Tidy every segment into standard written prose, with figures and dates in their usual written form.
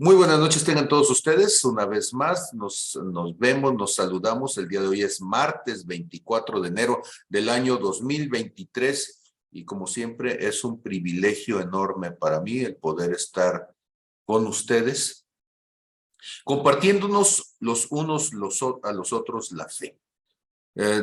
Muy buenas noches tengan todos ustedes. Una vez más nos vemos, nos saludamos. El día de hoy es martes 24 de enero del año 2023 y como siempre es un privilegio enorme para mí el poder estar con ustedes compartiéndonos los unos a los otros la fe. Eh,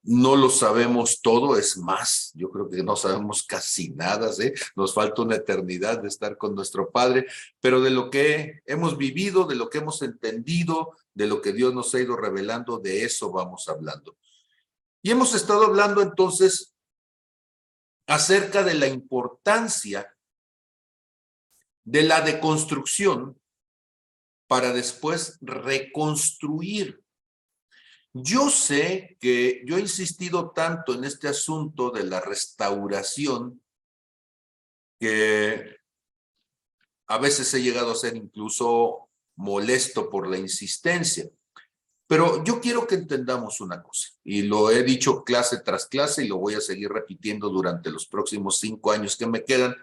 no lo sabemos todo, es más, yo creo que no sabemos casi nada, ¿sí? Nos falta una eternidad de estar con nuestro Padre, pero de lo que hemos vivido, de lo que hemos entendido, de lo que Dios nos ha ido revelando, de eso vamos hablando. Y hemos estado hablando entonces acerca de la importancia de la deconstrucción para después reconstruir. Yo sé que yo he insistido tanto en este asunto de la restauración que a veces he llegado a ser incluso molesto por la insistencia. Pero yo quiero que entendamos una cosa, y lo he dicho clase tras clase y lo voy a seguir repitiendo durante los próximos 5 años que me quedan.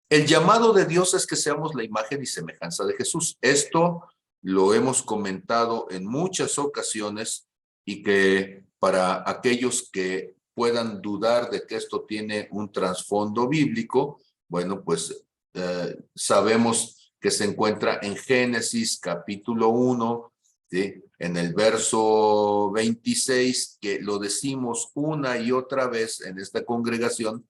El llamado de Dios es que seamos la imagen y semejanza de Jesús. Esto lo hemos comentado en muchas ocasiones y que para aquellos que puedan dudar de que esto tiene un trasfondo bíblico, bueno, pues sabemos que se encuentra en Génesis capítulo 1, ¿sí? En el verso 26, que lo decimos una y otra vez en esta congregación.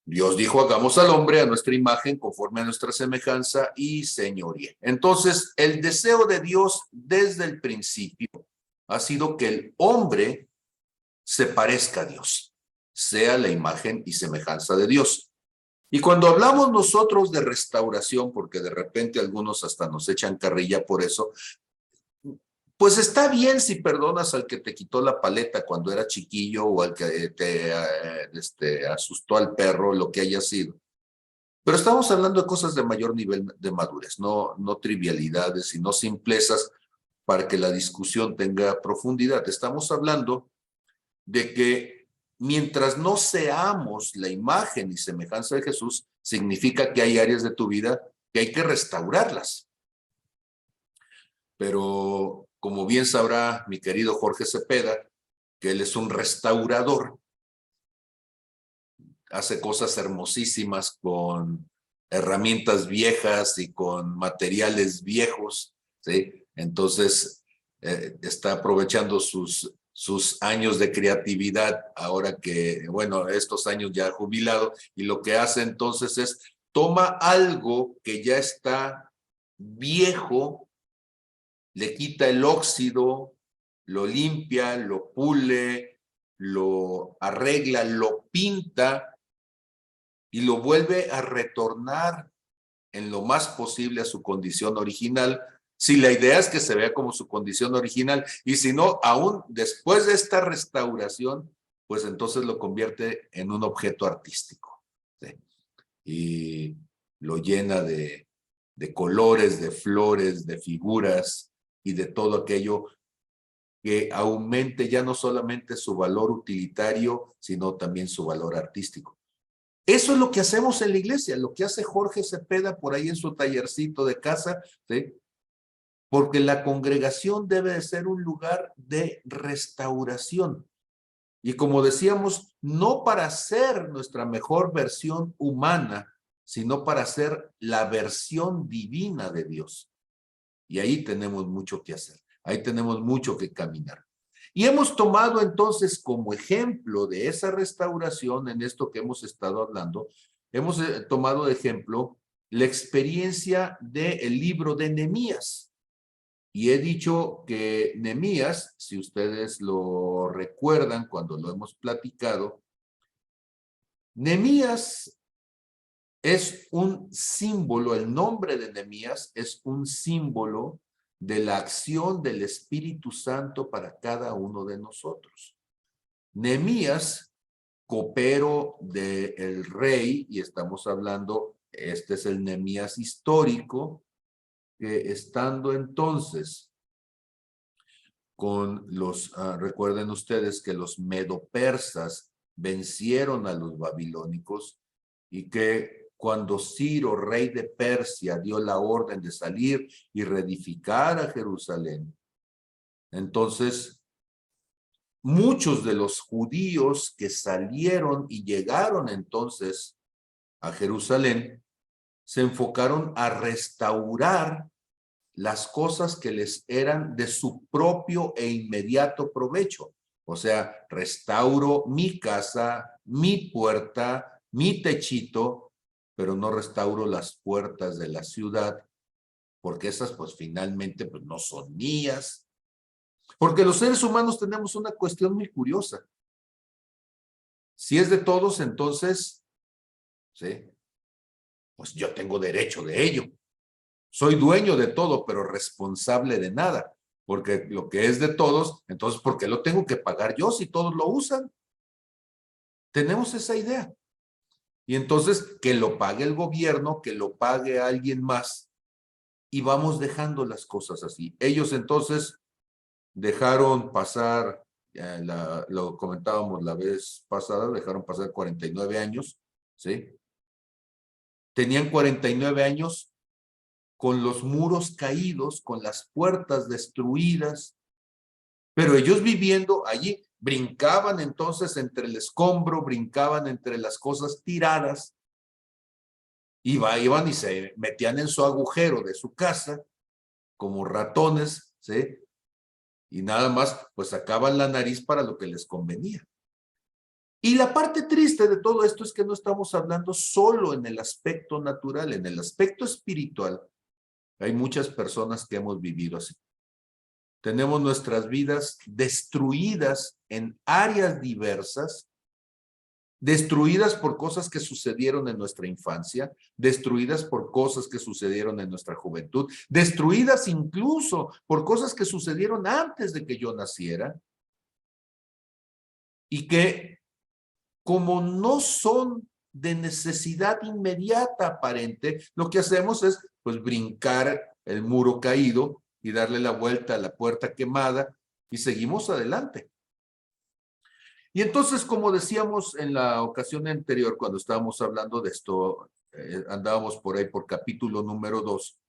Dios dijo, hagamos al hombre a nuestra imagen, conforme a nuestra semejanza y señoría. Entonces, el deseo de Dios desde el principio ha sido que el hombre se parezca a Dios, sea la imagen y semejanza de Dios. Y cuando hablamos nosotros de restauración, porque de repente algunos hasta nos echan carrilla por eso, pues está bien si perdonas al que te quitó la paleta cuando era chiquillo o al que te asustó al perro, lo que haya sido. Pero estamos hablando de cosas de mayor nivel de madurez, no trivialidades y no simplezas para que la discusión tenga profundidad. Estamos hablando de que mientras no seamos la imagen y semejanza de Jesús, significa que hay áreas de tu vida que hay que restaurarlas. Pero como bien sabrá mi querido Jorge Cepeda, que él es un restaurador, hace cosas hermosísimas con herramientas viejas y con materiales viejos, ¿sí? Entonces, está aprovechando sus años de creatividad, ahora que, bueno, estos años ya jubilado, y lo que hace entonces es, toma algo que ya está viejo, le quita el óxido, lo limpia, lo pule, lo arregla, lo pinta y lo vuelve a retornar en lo más posible a su condición original. Si la idea es que se vea como su condición original, y si no, aún después de esta restauración, pues entonces lo convierte en un objeto artístico, ¿sí? Y lo llena de colores, de flores, de figuras y de todo aquello que aumente ya no solamente su valor utilitario, sino también su valor artístico. Eso es lo que hacemos en la iglesia, lo que hace Jorge Cepeda por ahí en su tallercito de casa, ¿sí? Porque la congregación debe de ser un lugar de restauración. Y como decíamos, no para ser nuestra mejor versión humana, sino para ser la versión divina de Dios. Y ahí tenemos mucho que hacer, ahí tenemos mucho que caminar. Y hemos tomado entonces como ejemplo de esa restauración en esto que hemos estado hablando, hemos tomado de ejemplo la experiencia del libro de Nehemías. Y he dicho que Nehemías, si ustedes lo recuerdan cuando lo hemos platicado, Nehemías es un símbolo, el nombre de Nehemías es un símbolo de la acción del Espíritu Santo para cada uno de nosotros. Nehemías, copero del rey, y estamos hablando, este es el Nehemías histórico, que estando entonces con los, recuerden ustedes que los medopersas vencieron a los babilónicos y que cuando Ciro, rey de Persia, dio la orden de salir y reedificar a Jerusalén, entonces muchos de los judíos que salieron y llegaron entonces a Jerusalén se enfocaron a restaurar las cosas que les eran de su propio e inmediato provecho. O sea, restauro mi casa, mi puerta, mi techito, pero no restauro las puertas de la ciudad, porque esas pues finalmente pues no son mías. Porque los seres humanos tenemos una cuestión muy curiosa. Si es de todos, entonces, ¿sí? Pues yo tengo derecho de ello. Soy dueño de todo, pero responsable de nada. Porque lo que es de todos, entonces, ¿por qué lo tengo que pagar yo si todos lo usan? Tenemos esa idea. Y entonces, que lo pague el gobierno, que lo pague alguien más. Y vamos dejando las cosas así. Ellos entonces dejaron pasar, lo comentábamos la vez pasada, dejaron pasar 49 años, ¿sí? Tenían 49 años con los muros caídos, con las puertas destruidas, pero ellos viviendo allí, brincaban entonces entre el escombro, brincaban entre las cosas tiradas, iban y se metían en su agujero de su casa, como ratones, ¿sí? Y nada más, pues sacaban la nariz para lo que les convenía. Y la parte triste de todo esto es que no estamos hablando solo en el aspecto natural, en el aspecto espiritual. Hay muchas personas que hemos vivido así. Tenemos nuestras vidas destruidas en áreas diversas, destruidas por cosas que sucedieron en nuestra infancia, destruidas por cosas que sucedieron en nuestra juventud, destruidas incluso por cosas que sucedieron antes de que yo naciera, y que como no son de necesidad inmediata aparente, lo que hacemos es pues brincar el muro caído y darle la vuelta a la puerta quemada y seguimos adelante. Y entonces, como decíamos en la ocasión anterior, cuando estábamos hablando de esto, andábamos por ahí por capítulo número 2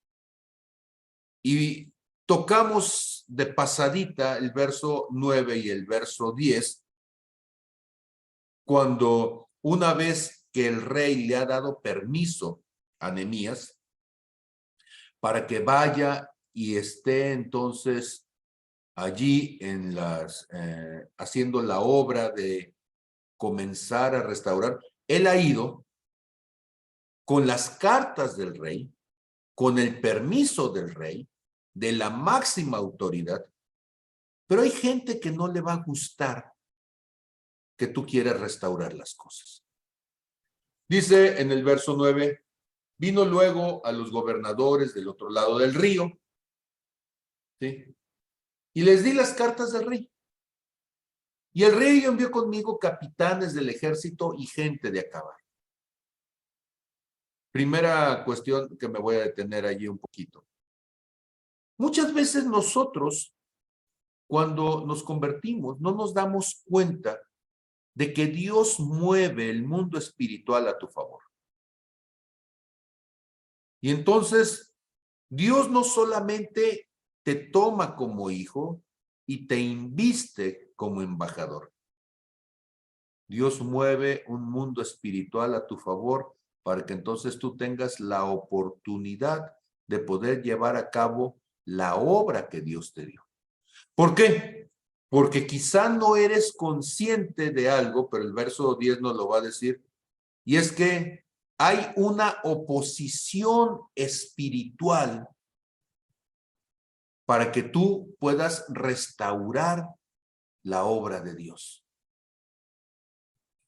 y tocamos de pasadita el verso 9 y el verso 10, cuando una vez que el rey le ha dado permiso a Nehemías para que vaya y esté entonces allí en haciendo la obra de comenzar a restaurar, él ha ido con las cartas del rey, con el permiso del rey, de la máxima autoridad, pero hay gente que no le va a gustar que tú quieras restaurar las cosas. Dice en el verso 9, vino luego a los gobernadores del otro lado del río, ¿sí? Y les di las cartas del rey. Y el rey envió conmigo capitanes del ejército y gente de a caballo. Primera cuestión que me voy a detener allí un poquito. Muchas veces nosotros, cuando nos convertimos, no nos damos cuenta de que Dios mueve el mundo espiritual a tu favor. Y entonces, Dios no solamente te toma como hijo y te inviste como embajador. Dios mueve un mundo espiritual a tu favor para que entonces tú tengas la oportunidad de poder llevar a cabo la obra que Dios te dio. ¿Por qué? Porque quizá no eres consciente de algo, pero el verso 10 nos lo va a decir, y es que hay una oposición espiritual para que tú puedas restaurar la obra de Dios.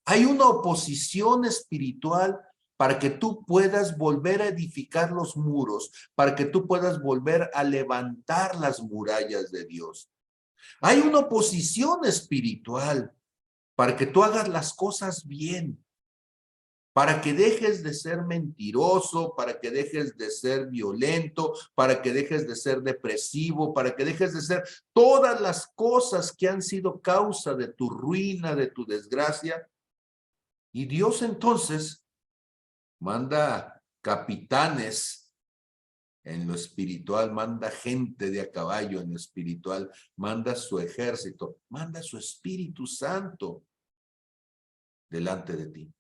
Hay una oposición espiritual para que tú puedas volver a edificar los muros, para que tú puedas volver a levantar las murallas de Dios. Hay una oposición espiritual para que tú hagas las cosas bien, para que dejes de ser mentiroso, para que dejes de ser violento, para que dejes de ser depresivo, para que dejes de ser todas las cosas que han sido causa de tu ruina, de tu desgracia. Y Dios entonces manda capitanes en lo espiritual, manda gente de a caballo en lo espiritual, manda su ejército, manda su Espíritu Santo delante de ti.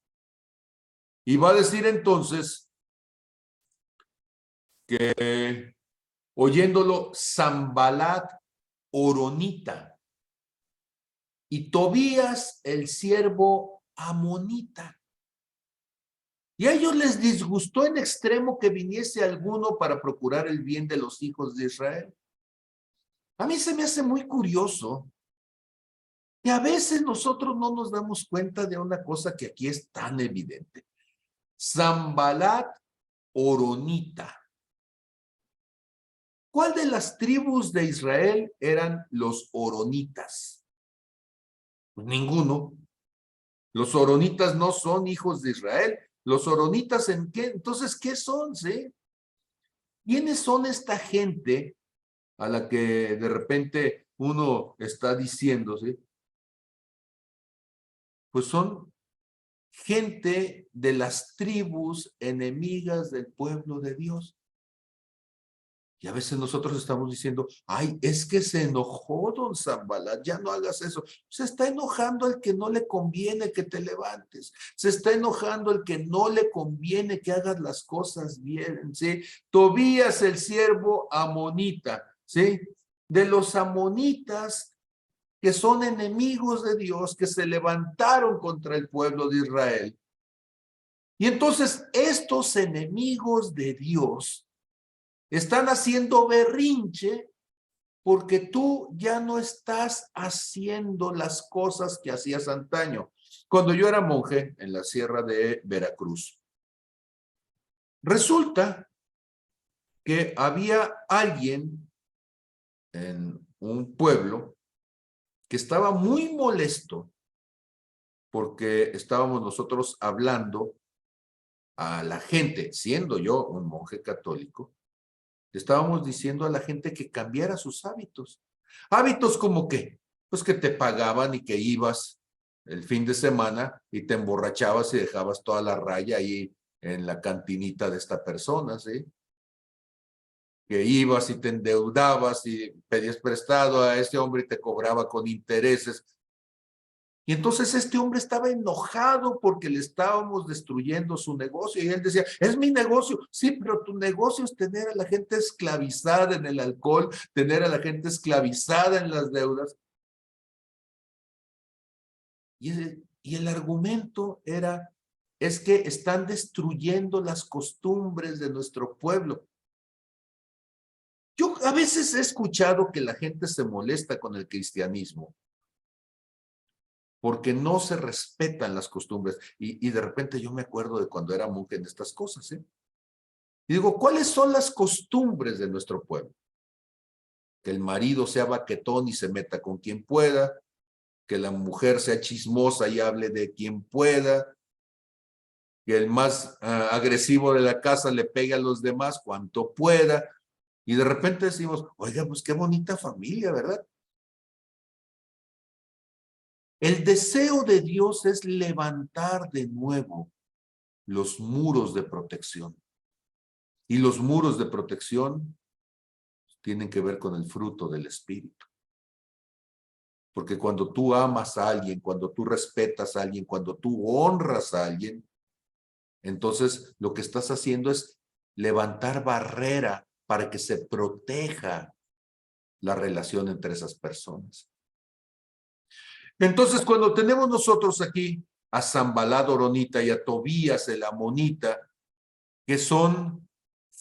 Y va a decir entonces que oyéndolo Sanbalat Horonita y Tobías el siervo amonita. Y a ellos les disgustó en extremo que viniese alguno para procurar el bien de los hijos de Israel. A mí se me hace muy curioso que a veces nosotros no nos damos cuenta de una cosa que aquí es tan evidente. Sanbalat Horonita. ¿Cuál de las tribus de Israel eran los horonitas? Pues ninguno. Los horonitas no son hijos de Israel. ¿Los horonitas en qué? Entonces, ¿qué son? ¿Sí? ¿Quiénes son esta gente a la que de repente uno está diciendo, ¿sí? Pues son gente de las tribus enemigas del pueblo de Dios. Y a veces nosotros estamos diciendo, ay, es que se enojó don Sanbalat, ya no hagas eso. Se está enojando el que no le conviene que te levantes. Se está enojando el que no le conviene que hagas las cosas bien, ¿sí? Tobías el siervo amonita, ¿sí? De los amonitas que son enemigos de Dios, que se levantaron contra el pueblo de Israel. Y entonces estos enemigos de Dios están haciendo berrinche porque tú ya no estás haciendo las cosas que hacías antaño. Cuando yo era monje en la sierra de Veracruz, resulta que había alguien en un pueblo que estaba muy molesto porque estábamos nosotros hablando a la gente, siendo yo un monje católico, estábamos diciendo a la gente que cambiara sus hábitos. ¿Hábitos como qué? Pues que te pagaban y que ibas el fin de semana y te emborrachabas y dejabas toda la raya ahí en la cantinita de esta persona, ¿sí? Que ibas y te endeudabas y pedías prestado a este hombre y te cobraba con intereses. Y entonces este hombre estaba enojado porque le estábamos destruyendo su negocio. Y él decía, es mi negocio. Sí, pero tu negocio es tener a la gente esclavizada en el alcohol, tener a la gente esclavizada en las deudas. Y el argumento era, es que están destruyendo las costumbres de nuestro pueblo. Yo a veces he escuchado que la gente se molesta con el cristianismo porque no se respetan las costumbres. Y de repente yo me acuerdo de cuando era monje en estas cosas, ¿eh? Y digo, ¿cuáles son las costumbres de nuestro pueblo? Que el marido sea baquetón y se meta con quien pueda, que la mujer sea chismosa y hable de quien pueda, que el más agresivo de la casa le pegue a los demás cuanto pueda. Y de repente decimos, oiga, pues qué bonita familia, ¿verdad? El deseo de Dios es levantar de nuevo los muros de protección. Y los muros de protección tienen que ver con el fruto del Espíritu. Porque cuando tú amas a alguien, cuando tú respetas a alguien, cuando tú honras a alguien, entonces lo que estás haciendo es levantar barrera para que se proteja la relación entre esas personas. Entonces, cuando tenemos nosotros aquí a Sanbalat Horonita y a Tobías el Amonita, que son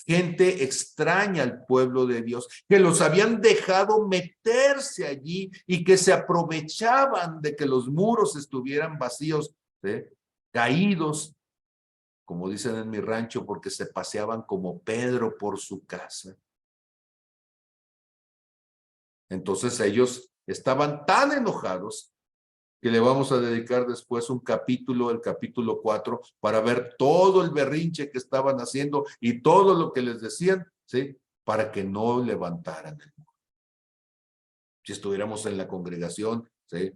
gente extraña al pueblo de Dios, que los habían dejado meterse allí y que se aprovechaban de que los muros estuvieran vacíos, ¿sí? Caídos, como dicen en mi rancho, porque se paseaban como Pedro por su casa. Entonces ellos estaban tan enojados que le vamos a dedicar después un capítulo, el capítulo 4, para ver todo el berrinche que estaban haciendo y todo lo que les decían, ¿sí? Para que no levantaran el muro. Si estuviéramos en la congregación, ¿sí?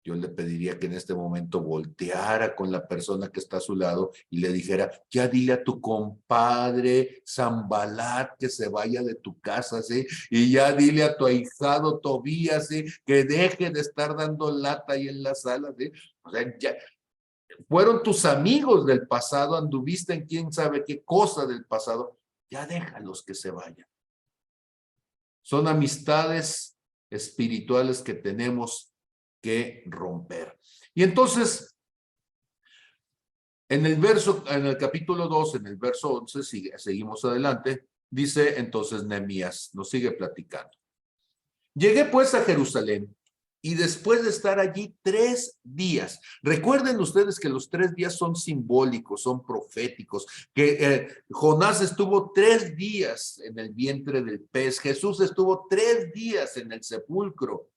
yo le pediría que en este momento volteara con la persona que está a su lado y le dijera, ya dile a tu compadre Zambalat que se vaya de tu casa, ¿sí? Y ya dile a tu ahijado Tobías, ¿sí? Que deje de estar dando lata ahí en la sala, ¿sí? O sea, ya fueron tus amigos del pasado, anduviste en quién sabe qué cosa del pasado, ya déjalos que se vayan. Son amistades espirituales que tenemos que romper. Y entonces, en el capítulo 2, en el verso 11, seguimos adelante, dice entonces Nehemías, nos sigue platicando. Llegué pues a Jerusalén y después de estar allí 3 días, recuerden ustedes que los 3 días son simbólicos, son proféticos, que Jonás estuvo 3 días en el vientre del pez, Jesús estuvo 3 días en el sepulcro.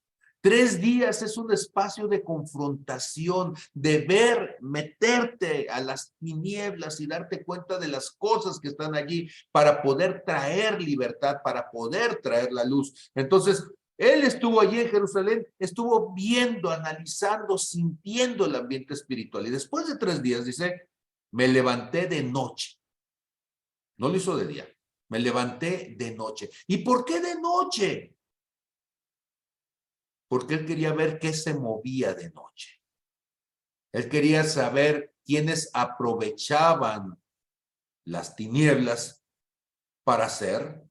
3 días es un espacio de confrontación, de ver, meterte a las tinieblas y darte cuenta de las cosas que están allí para poder traer libertad, para poder traer la luz. Entonces, él estuvo allí en Jerusalén, estuvo viendo, analizando, sintiendo el ambiente espiritual. Y después de 3 días, dice, me levanté de noche. No lo hizo de día. Me levanté de noche. ¿Y por qué de noche? Porque él quería ver qué se movía de noche. Él quería saber quiénes aprovechaban las tinieblas para hacer,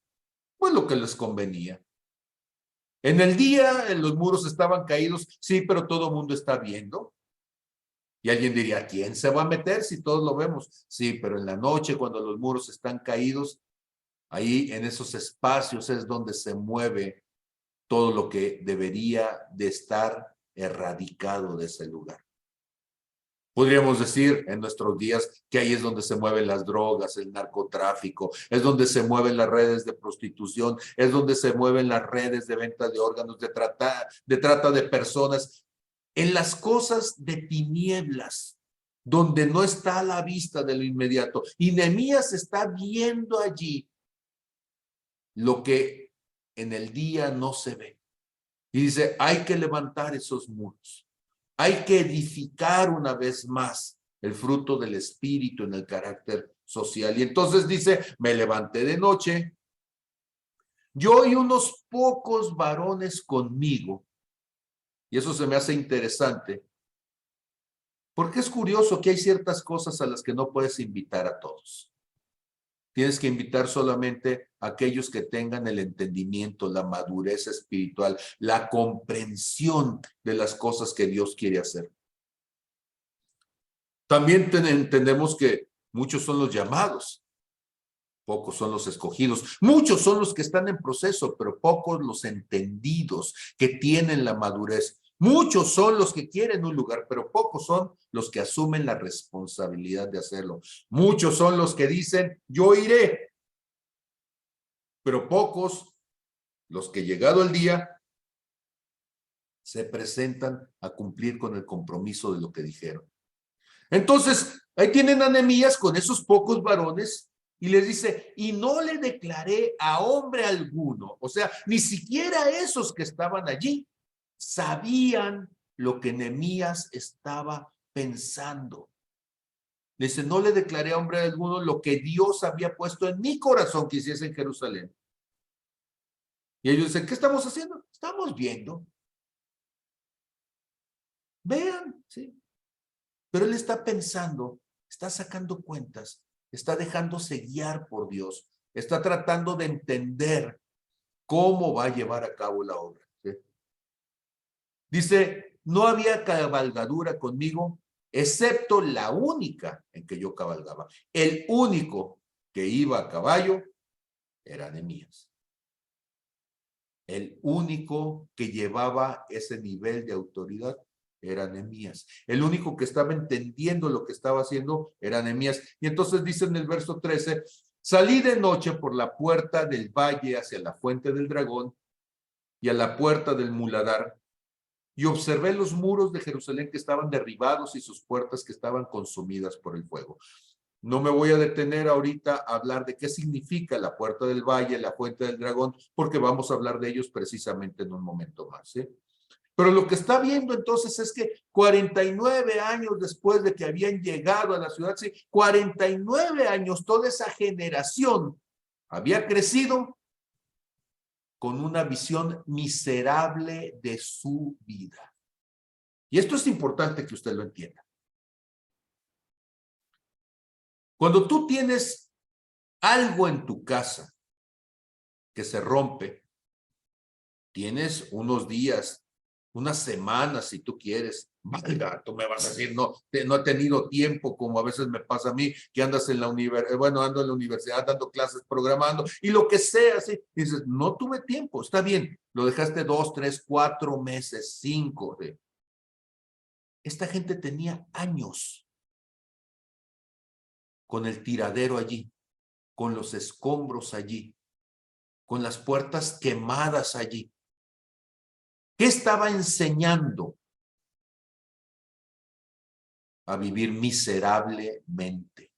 pues, lo que les convenía. En el día, los muros estaban caídos, sí, pero todo el mundo está viendo. Y alguien diría, ¿quién se va a meter si todos lo vemos? Sí, pero en la noche, cuando los muros están caídos, ahí en esos espacios es donde se mueve todo lo que debería de estar erradicado de ese lugar. Podríamos decir en nuestros días que ahí es donde se mueven las drogas, el narcotráfico, es donde se mueven las redes de prostitución, es donde se mueven las redes de venta de órganos, de trata de personas, en las cosas de tinieblas, donde no está a la vista de lo inmediato. Y Nehemías está viendo allí lo que en el día no se ve. Y dice, hay que levantar esos muros. Hay que edificar una vez más el fruto del espíritu en el carácter social. Y entonces dice, me levanté de noche, yo y unos pocos varones conmigo. Y eso se me hace interesante, porque es curioso que hay ciertas cosas a las que no puedes invitar a todos. Tienes que invitar solamente a aquellos que tengan el entendimiento, la madurez espiritual, la comprensión de las cosas que Dios quiere hacer. También entendemos que muchos son los llamados, pocos son los escogidos, muchos son los que están en proceso, pero pocos los entendidos que tienen la madurez. Muchos son los que quieren un lugar, pero pocos son los que asumen la responsabilidad de hacerlo. Muchos son los que dicen, yo iré, pero pocos los que llegado el día se presentan a cumplir con el compromiso de lo que dijeron. Entonces, ahí tienen a Nehemías con esos pocos varones y les dice, y no le declaré a hombre alguno, o sea, ni siquiera esos que estaban allí sabían lo que Nehemías estaba pensando. Dice, no le declaré a hombre alguno lo que Dios había puesto en mi corazón que hiciese en Jerusalén. Y ellos dicen, ¿qué estamos haciendo? Estamos viendo. Vean, ¿sí? Pero él está pensando, está sacando cuentas, está dejándose guiar por Dios, está tratando de entender cómo va a llevar a cabo la obra. ¿Sí? Dice, no había cabalgadura conmigo, excepto la única en que yo cabalgaba. El único que iba a caballo era Nehemías. El único que llevaba ese nivel de autoridad era Nehemías. El único que estaba entendiendo lo que estaba haciendo era Nehemías. Y entonces dice en el verso 13, salí de noche por la puerta del valle hacia la fuente del dragón y a la puerta del muladar y observé los muros de Jerusalén que estaban derribados y sus puertas que estaban consumidas por el fuego. No me voy a detener ahorita a hablar de qué significa la puerta del valle, la fuente del dragón, porque vamos a hablar de ellos precisamente en un momento más, ¿sí? Pero lo que está viendo entonces es que 49 años después de que habían llegado a la ciudad, sí, 49 años, toda esa generación había crecido con una visión miserable de su vida. Y esto es importante que usted lo entienda. Cuando tú tienes algo en tu casa que se rompe, tienes unos días, unas semanas, si tú quieres. Valga, tú me vas a decir, no he tenido tiempo, como a veces me pasa a mí, que andas en la universidad, bueno, ando en la universidad dando clases, programando, y lo que sea, ¿sí? Dices, no tuve tiempo, está bien, lo dejaste 2, 3, 4 meses, 5. Esta gente tenía años con el tiradero allí, con los escombros allí, con las puertas quemadas allí. ¿Qué estaba enseñando? A vivir miserablemente.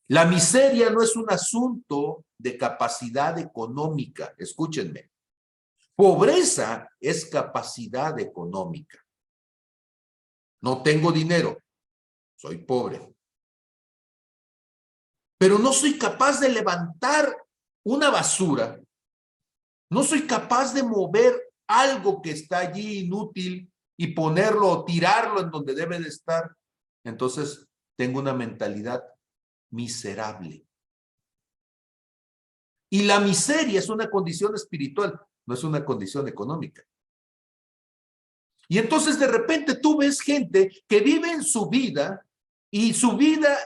La miseria no es un asunto de capacidad económica, escúchenme. Pobreza es capacidad económica. No tengo dinero, soy pobre. Pero no soy capaz de levantar una basura, no soy capaz de mover algo que está allí inútil y ponerlo o tirarlo en donde debe de estar. Entonces tengo una mentalidad miserable. Y la miseria es una condición espiritual, no es una condición económica. Y entonces de repente tú ves gente que vive en su vida y su vida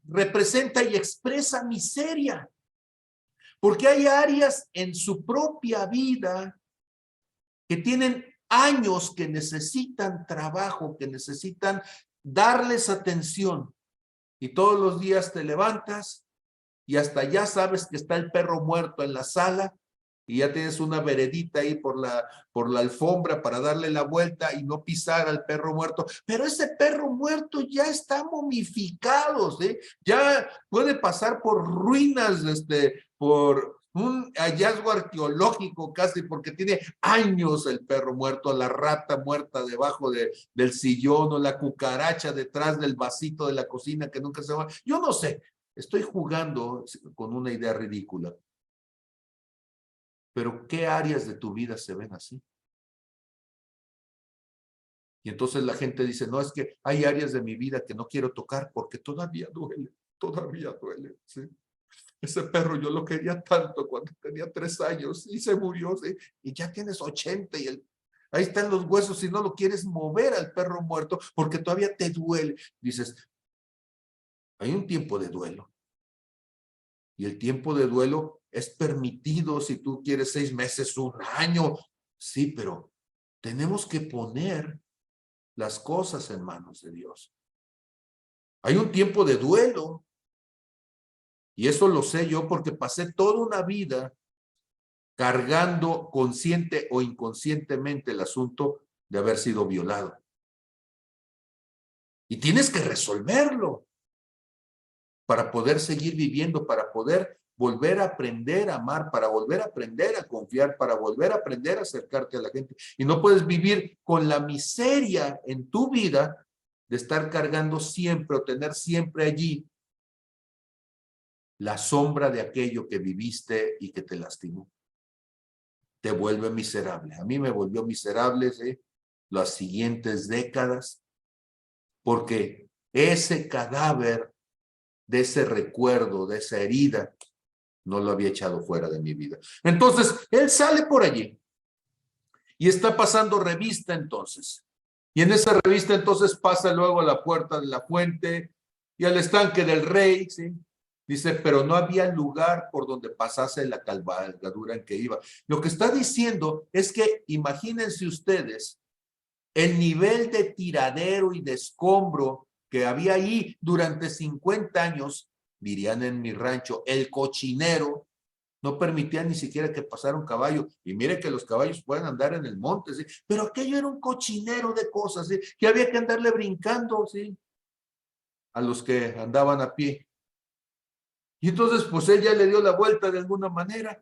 representa y expresa miseria. Porque hay áreas en su propia vida que tienen años que necesitan trabajo, que necesitan darles atención. Y todos los días te levantas y hasta ya sabes que está el perro muerto en la sala y ya tienes una veredita ahí por la alfombra para darle la vuelta y no pisar al perro muerto. Pero ese perro muerto ya está momificado, ¿sí? Ya puede pasar por ruinas, por un hallazgo arqueológico casi, porque tiene años el perro muerto, la rata muerta debajo del sillón o la cucaracha detrás del vasito de la cocina que nunca se va. Yo no sé, estoy jugando con una idea ridícula. Pero ¿qué áreas de tu vida se ven así? Y entonces la gente dice, no, es que hay áreas de mi vida que no quiero tocar porque todavía duele, ¿sí? Ese perro yo lo quería tanto cuando tenía 3 años y se murió, ¿sí? Y ya tienes 80 y ahí están los huesos y no lo quieres mover al perro muerto porque todavía te duele. Dices, hay un tiempo de duelo. Y el tiempo de duelo es permitido si tú quieres 6 meses, 1 año. Sí, pero tenemos que poner las cosas en manos de Dios. Hay un tiempo de duelo. Y eso lo sé yo porque pasé toda una vida cargando consciente o inconscientemente el asunto de haber sido violado. Y tienes que resolverlo para poder seguir viviendo, para poder volver a aprender a amar, para volver a aprender a confiar, para volver a aprender a acercarte a la gente. Y no puedes vivir con la miseria en tu vida de estar cargando siempre o tener siempre allí la sombra de aquello que viviste y que te lastimó. Te vuelve miserable. A mí me volvió miserable las siguientes décadas porque ese cadáver de ese recuerdo, de esa herida, no lo había echado fuera de mi vida. Entonces, él sale por allí y está pasando revista entonces. Y en esa revista entonces pasa luego a la puerta de la fuente y al estanque del rey, ¿sí? Dice, pero no había lugar por donde pasase la cabalgadura en que iba. Lo que está diciendo es que imagínense ustedes el nivel de tiradero y de escombro que había ahí durante 50 años, dirían en mi rancho, el cochinero, no permitía ni siquiera que pasara un caballo. Y mire que los caballos pueden andar en el monte, ¿sí? Pero aquello era un cochinero de cosas, ¿sí? Que había que andarle brincando, ¿sí? A los que andaban a pie. Y entonces, pues ella le dio la vuelta de alguna manera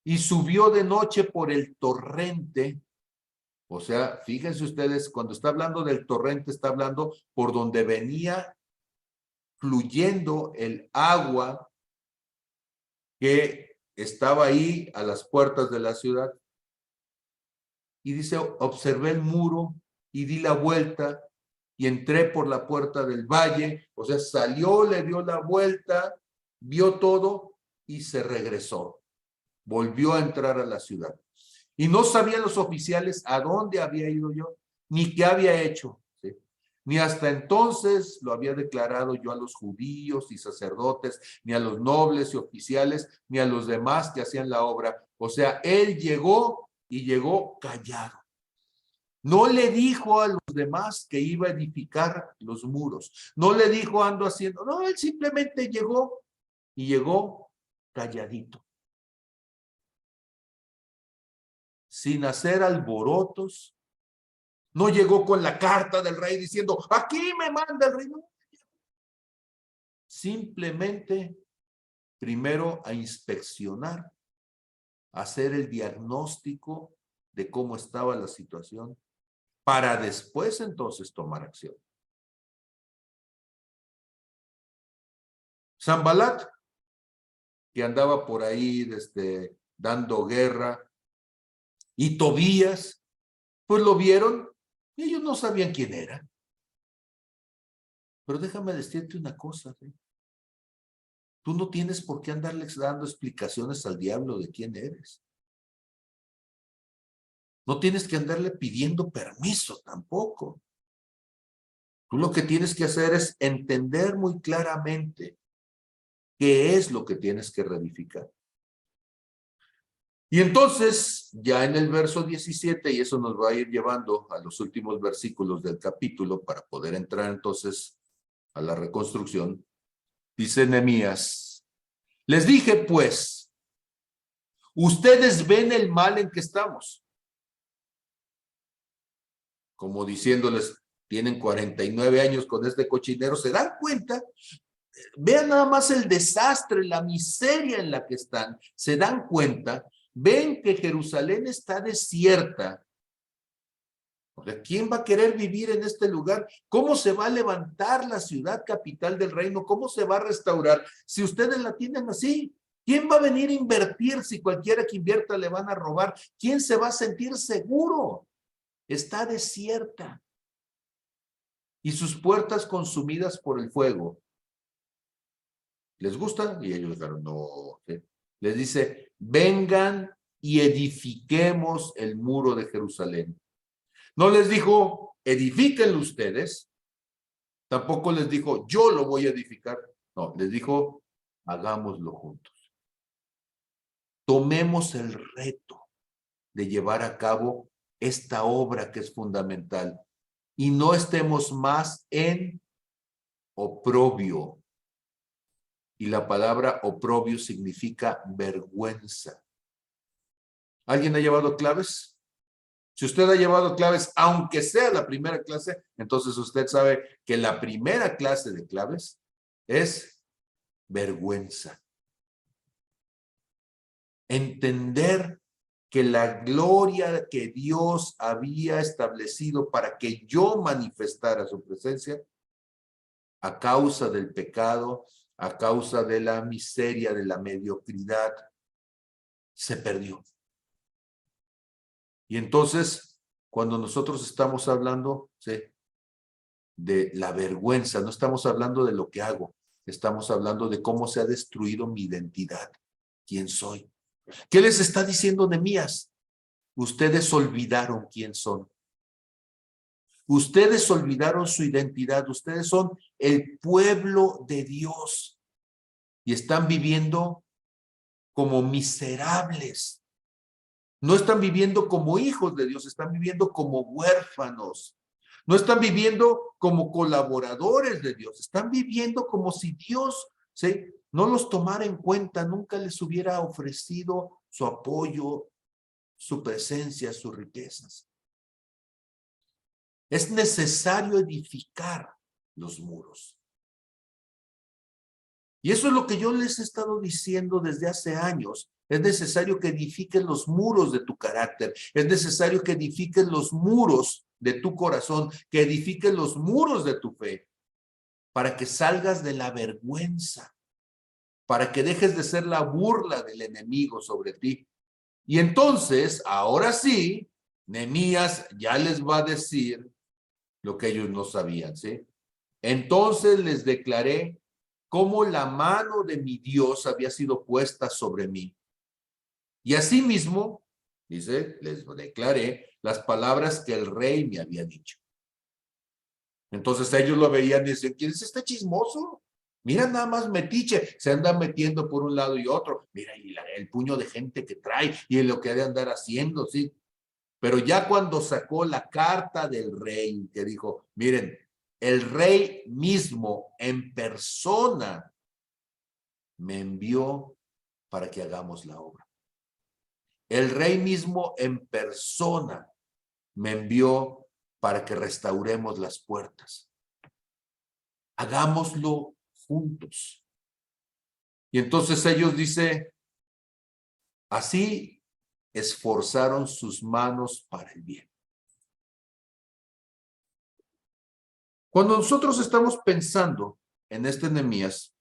y subió de noche por el torrente O sea, fíjense ustedes, cuando está hablando del torrente, está hablando por donde venía fluyendo el agua que estaba ahí a las puertas de la ciudad. Y dice, observé el muro y di la vuelta y entré por la puerta del valle. O sea, salió, le dio la vuelta, vio todo y se regresó. Volvió a entrar a la ciudad. Y no sabían los oficiales a dónde había ido yo, ni qué había hecho. ¿Sí? Ni hasta entonces lo había declarado yo a los judíos y sacerdotes, ni a los nobles y oficiales, ni a los demás que hacían la obra. O sea, él llegó y llegó callado. No le dijo a los demás que iba a edificar los muros. No le dijo ando haciendo. No, él simplemente llegó y llegó calladito. Sin hacer alborotos. No llegó con la carta del rey diciendo, aquí me manda el rey. No. Simplemente, primero a inspeccionar, a hacer el diagnóstico de cómo estaba la situación, para después entonces tomar acción. Sanbalat, que andaba por ahí dando guerra, y Tobías, pues lo vieron y ellos no sabían quién era. Pero déjame decirte una cosa, ¿sí? Tú no tienes por qué andarles dando explicaciones al diablo de quién eres. No tienes que andarle pidiendo permiso tampoco. Tú lo que tienes que hacer es entender muy claramente qué es lo que tienes que reedificar. Y entonces, ya en el verso 17, y eso nos va a ir llevando a los últimos versículos del capítulo para poder entrar entonces a la reconstrucción, dice Nehemías, les dije pues, ustedes ven el mal en que estamos. Como diciéndoles, tienen 49 años con este cochinero, ¿se dan cuenta? Vean nada más el desastre, la miseria en la que están. ¿Se dan cuenta? Ven que Jerusalén está desierta. O sea, ¿quién va a querer vivir en este lugar? ¿Cómo se va a levantar la ciudad capital del reino? ¿Cómo se va a restaurar? Si ustedes la tienen así, ¿quién va a venir a invertir si cualquiera que invierta le van a robar? ¿Quién se va a sentir seguro? Está desierta. Y sus puertas consumidas por el fuego. ¿Les gusta? Y ellos dijeron, no. ¿Sí? Les dice, vengan y edifiquemos el muro de Jerusalén. No les dijo, edifíquenlo ustedes. Tampoco les dijo, yo lo voy a edificar. No, les dijo, hagámoslo juntos. Tomemos el reto de llevar a cabo esta obra que es fundamental y no estemos más en oprobio. Y la palabra oprobio significa vergüenza. ¿Alguien ha llevado claves? Si usted ha llevado claves, aunque sea la primera clase, entonces usted sabe que la primera clase de claves es vergüenza. Entender que la gloria que Dios había establecido para que yo manifestara su presencia, a causa del pecado, a causa de la miseria, de la mediocridad, se perdió. Y entonces, cuando nosotros estamos hablando, ¿sí?, de la vergüenza, no estamos hablando de lo que hago, estamos hablando de cómo se ha destruido mi identidad, quién soy. ¿Qué les está diciendo Nehemías? Ustedes olvidaron quién son. Ustedes olvidaron su identidad. Ustedes son el pueblo de Dios y están viviendo como miserables. No están viviendo como hijos de Dios, están viviendo como huérfanos. No están viviendo como colaboradores de Dios, están viviendo como si Dios, ¿sí?, no los tomara en cuenta, nunca les hubiera ofrecido su apoyo, su presencia, sus riquezas. Es necesario edificar los muros. Y eso es lo que yo les he estado diciendo desde hace años. Es necesario que edifiques los muros de tu carácter. Es necesario que edifiques los muros de tu corazón, que edifiques los muros de tu fe, para que salgas de la vergüenza, para que dejes de ser la burla del enemigo sobre ti. Y entonces, ahora sí, Nehemías ya les va a decir lo que ellos no sabían, ¿sí? Entonces les declaré cómo la mano de mi Dios había sido puesta sobre mí. Y asimismo, dice, les declaré las palabras que el rey me había dicho. Entonces ellos lo veían y decían, ¿quién es este chismoso? Mira nada más metiche, se anda metiendo por un lado y otro. Mira, y el puño de gente que trae y lo que ha de andar haciendo, ¿sí? Pero ya cuando sacó la carta del rey, que dijo, miren, el rey mismo en persona me envió para que hagamos la obra. El rey mismo en persona me envió para que restauremos las puertas. Hagámoslo juntos. Y entonces ellos dice, así esforzaron sus manos para el bien. Cuando nosotros estamos pensando en este Nehemías,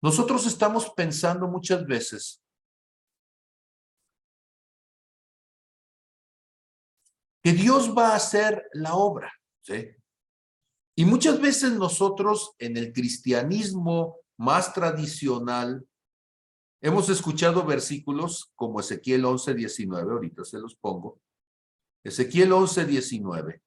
nosotros estamos pensando muchas veces que Dios va a hacer la obra, ¿sí? Y muchas veces nosotros en el cristianismo más tradicional hemos escuchado versículos como Ezequiel 11:19, ahorita se los pongo. Ezequiel 11:19,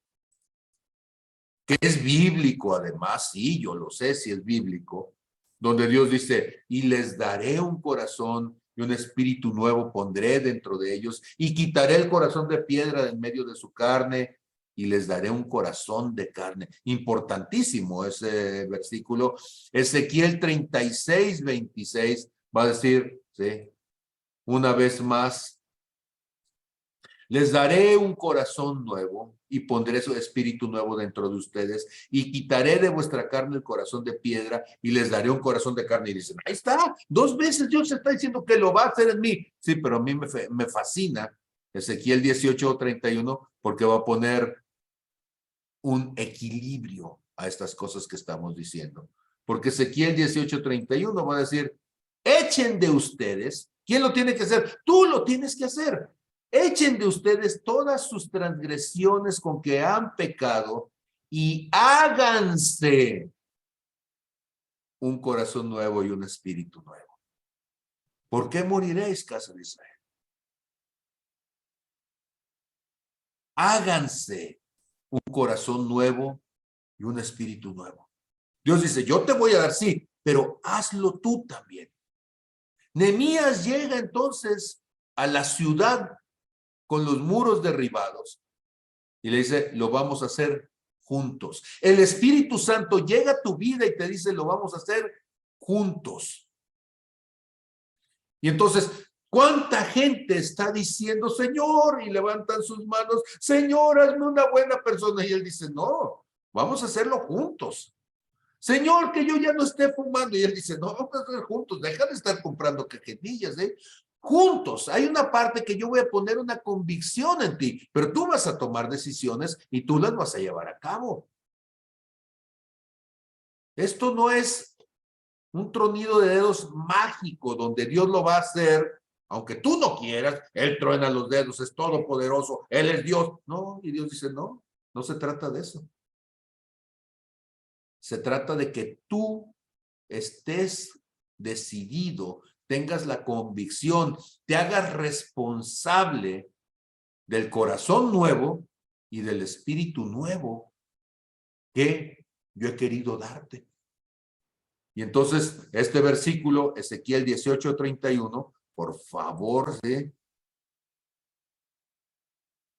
que es bíblico además, sí, yo lo sé si es bíblico, donde Dios dice, y les daré un corazón y un espíritu nuevo pondré dentro de ellos, y quitaré el corazón de piedra de en medio de su carne, y les daré un corazón de carne. Importantísimo ese versículo. Ezequiel 36:26 va a decir, ¿sí? Una vez más, les daré un corazón nuevo y pondré su espíritu nuevo dentro de ustedes y quitaré de vuestra carne el corazón de piedra y les daré un corazón de carne. Y dicen, ahí está, 2 veces Dios está diciendo que lo va a hacer en mí. Sí, pero a mí me fascina Ezequiel 18:31 porque va a poner un equilibrio a estas cosas que estamos diciendo. Porque Ezequiel 18:31 va a decir, echen de ustedes. ¿Quién lo tiene que hacer? Tú lo tienes que hacer. Echen de ustedes todas sus transgresiones con que han pecado y háganse un corazón nuevo y un espíritu nuevo. ¿Por qué moriréis, casa de Israel? Háganse un corazón nuevo y un espíritu nuevo. Dios dice, yo te voy a dar, sí, pero hazlo tú también. Nehemías llega entonces a la ciudad con los muros derribados y le dice, lo vamos a hacer juntos. El Espíritu Santo llega a tu vida y te dice, lo vamos a hacer juntos. Y entonces, ¿cuánta gente está diciendo, Señor? Y levantan sus manos, Señor, hazme una buena persona. Y él dice, no, vamos a hacerlo juntos. Señor, que yo ya no esté fumando. Y él dice, no, vamos a hacer juntos, deja de estar comprando cajetillas, ¿eh? Juntos, hay una parte que yo voy a poner una convicción en ti, pero tú vas a tomar decisiones y tú las vas a llevar a cabo. Esto no es un tronido de dedos mágico donde Dios lo va a hacer, aunque tú no quieras, Él truena los dedos, es todopoderoso, Él es Dios. No, y Dios dice, no, no se trata de eso. Se trata de que tú estés decidido, tengas la convicción, te hagas responsable del corazón nuevo y del espíritu nuevo que yo he querido darte. Y entonces, este versículo, Ezequiel 18:31, por favor, ¿sí?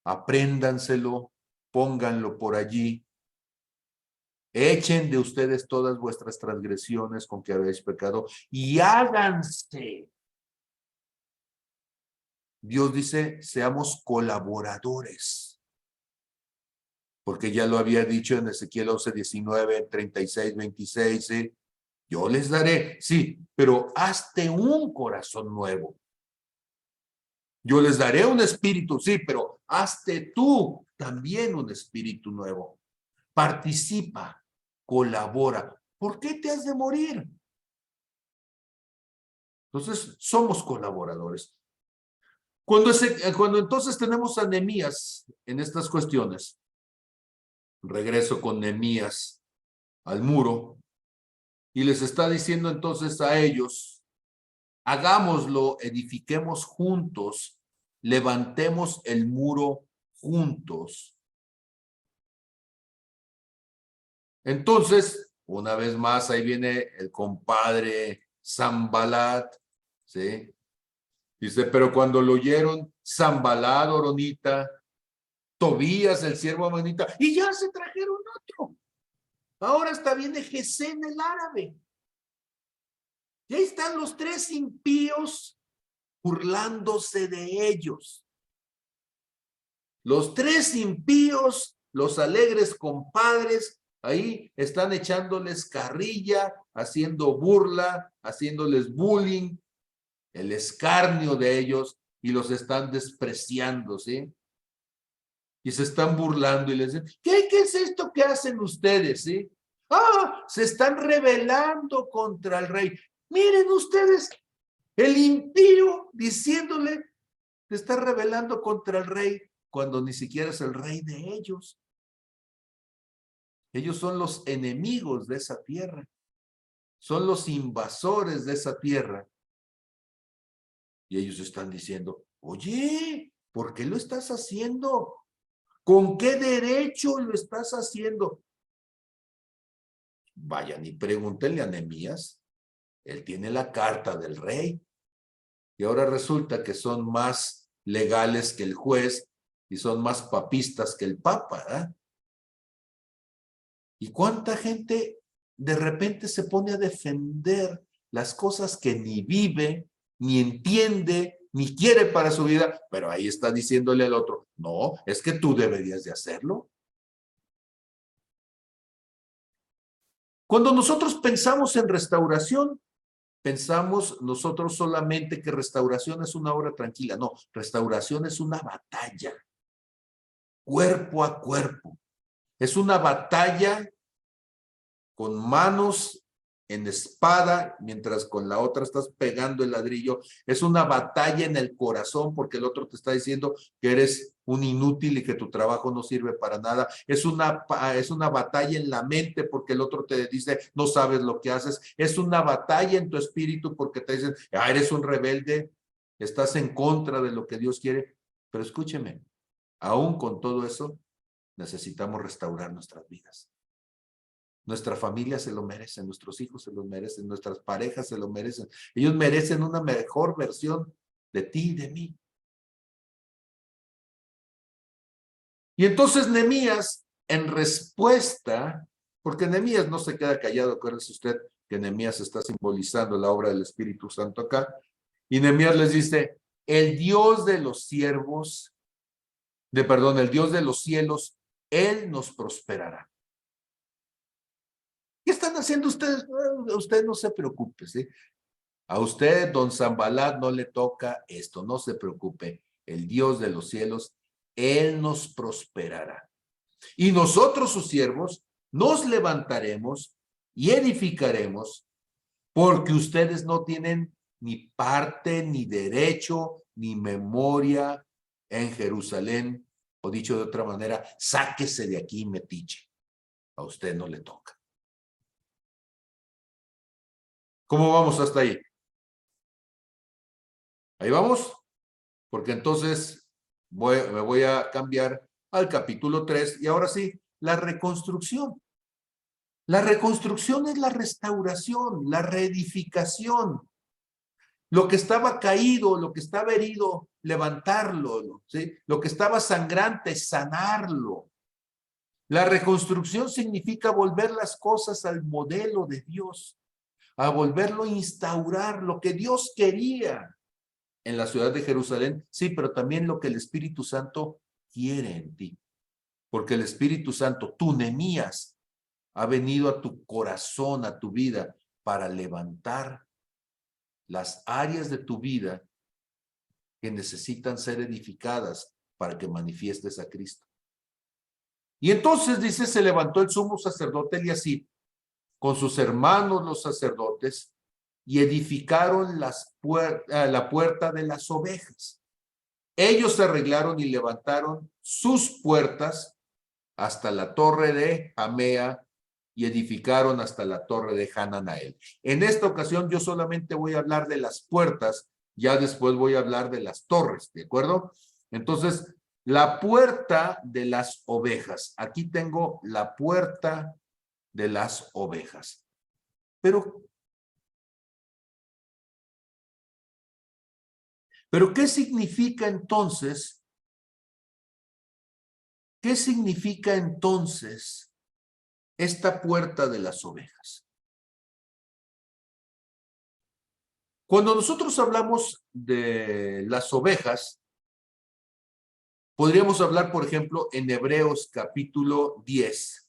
Apréndanselo, pónganlo por allí. Echen de ustedes todas vuestras transgresiones con que habéis pecado y háganse. Dios dice, seamos colaboradores. Porque ya lo había dicho en Ezequiel 11:19, 36, 26, ¿sí? Yo les daré, sí, pero hazte un corazón nuevo. Yo les daré un espíritu, sí, pero hazte tú también un espíritu nuevo. Participa, colabora. ¿Por qué te has de morir? Entonces, somos colaboradores. Cuando entonces tenemos a Nehemías en estas cuestiones, regreso con Nehemías al muro y les está diciendo entonces a ellos, hagámoslo, edifiquemos juntos, levantemos el muro juntos. Entonces, una vez más, ahí viene el compadre Sanbalat, ¿sí? Dice, pero cuando lo oyeron Sanbalat, Oronita, Tobías, el siervo amonita, y ya se trajeron otro. Ahora hasta viene Gesén el árabe. Y ahí están los tres impíos burlándose de ellos. Los tres impíos, los alegres compadres, ahí están echándoles carrilla, haciendo burla, haciéndoles bullying, el escarnio de ellos, y los están despreciando, ¿sí? Y se están burlando y les dicen, ¿qué es esto que hacen ustedes, sí? Ah, se están rebelando contra el rey. Miren ustedes, el impío diciéndole, se está rebelando contra el rey, cuando ni siquiera es el rey de ellos. Ellos son los enemigos de esa tierra. Son los invasores de esa tierra. Y ellos están diciendo, oye, ¿por qué lo estás haciendo? ¿Con qué derecho lo estás haciendo? Vayan y pregúntenle a Nehemías. Él tiene la carta del rey. Y ahora resulta que son más legales que el juez y son más papistas que el papa, ¿eh? ¿Y cuánta gente de repente se pone a defender las cosas que ni vive, ni entiende, ni quiere para su vida? Pero ahí está diciéndole al otro, no, es que tú deberías de hacerlo. Cuando nosotros pensamos en restauración, pensamos nosotros solamente que restauración es una obra tranquila. No, restauración es una batalla, cuerpo a cuerpo. Es una batalla con manos en espada, mientras con la otra estás pegando el ladrillo. Es una batalla en el corazón porque el otro te está diciendo que eres un inútil y que tu trabajo no sirve para nada. Es una batalla en la mente porque el otro te dice, no sabes lo que haces. Es una batalla en tu espíritu porque te dicen, eres un rebelde, estás en contra de lo que Dios quiere. Pero escúcheme, aún con todo eso, necesitamos restaurar nuestras vidas. Nuestra familia se lo merece, nuestros hijos se lo merecen, nuestras parejas se lo merecen. Ellos merecen una mejor versión de ti y de mí. Y entonces Nehemías, en respuesta, porque Nehemías no se queda callado, acuérdese usted que Nehemías está simbolizando la obra del Espíritu Santo acá, y Nehemías les dice, el Dios de los siervos, el Dios de los cielos, Él nos prosperará. ¿Qué están haciendo ustedes? Usted no se preocupe, ¿sí? A usted, don Sanbalat, no le toca esto, no se preocupe. El Dios de los cielos, Él nos prosperará. Y nosotros, sus siervos, nos levantaremos y edificaremos, porque ustedes no tienen ni parte, ni derecho, ni memoria en Jerusalén. O dicho de otra manera, sáquese de aquí, metiche. A usted no le toca. ¿Cómo vamos hasta ahí? Ahí vamos, porque entonces me voy a cambiar al capítulo 3 y ahora sí, la reconstrucción. La reconstrucción es la restauración, la reedificación. Lo que estaba caído, lo que estaba herido, levantarlo, ¿sí? Lo que estaba sangrante, sanarlo. La reconstrucción significa volver las cosas al modelo de Dios, a volverlo a instaurar, lo que Dios quería en la ciudad de Jerusalén, sí, pero también lo que el Espíritu Santo quiere en ti. porque el Espíritu Santo, tú, Nehemías, ha venido a tu corazón, a tu vida, para levantar las áreas de tu vida que necesitan ser edificadas para que manifiestes a Cristo. Y entonces dice, se levantó el sumo sacerdote Eliasib con sus hermanos los sacerdotes y edificaron la puerta de las ovejas. Ellos se arreglaron y levantaron sus puertas hasta la torre de Jamea y edificaron hasta la torre de Hananael. En esta ocasión yo solamente voy a hablar de las puertas, ya después voy a hablar de las torres, ¿de acuerdo? Entonces, la puerta de las ovejas. Aquí tengo la puerta de las ovejas. Pero ¿qué significa entonces? ¿Qué significa entonces esta puerta de las ovejas? Cuando nosotros hablamos de las ovejas, podríamos hablar, por ejemplo, en Hebreos capítulo 10.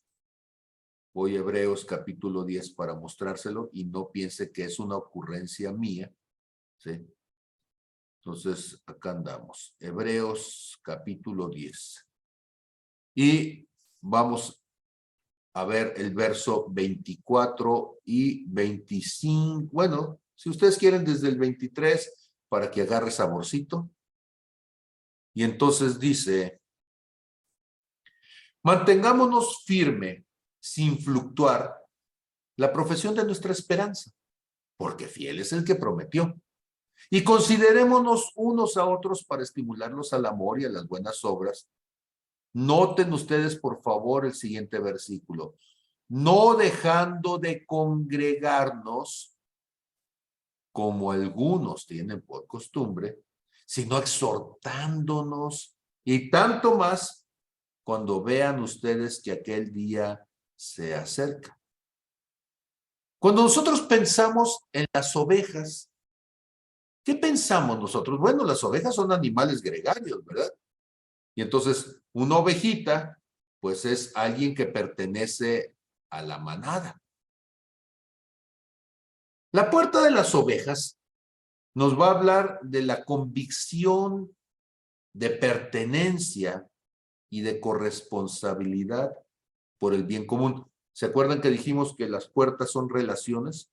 Voy a Hebreos capítulo 10 para mostrárselo y no piense que es una ocurrencia mía, ¿sí? Entonces, acá andamos. Hebreos capítulo 10. Y vamos a ver el verso 24 y 25. Bueno, si ustedes quieren desde el 23 para que agarre saborcito. Y entonces dice, mantengámonos firme, sin fluctuar, la profesión de nuestra esperanza, porque fiel es el que prometió. Y considerémonos unos a otros para estimularlos al amor y a las buenas obras. Noten ustedes, por favor, el siguiente versículo. No dejando de congregarnos, como algunos tienen por costumbre, sino exhortándonos, y tanto más cuando vean ustedes que aquel día se acerca. Cuando nosotros pensamos en las ovejas, ¿qué pensamos nosotros? Bueno, las ovejas son animales gregarios, ¿verdad? Y entonces, una ovejita, pues es alguien que pertenece a la manada. La puerta de las ovejas nos va a hablar de la convicción de pertenencia y de corresponsabilidad por el bien común. ¿Se acuerdan que dijimos que las puertas son relaciones?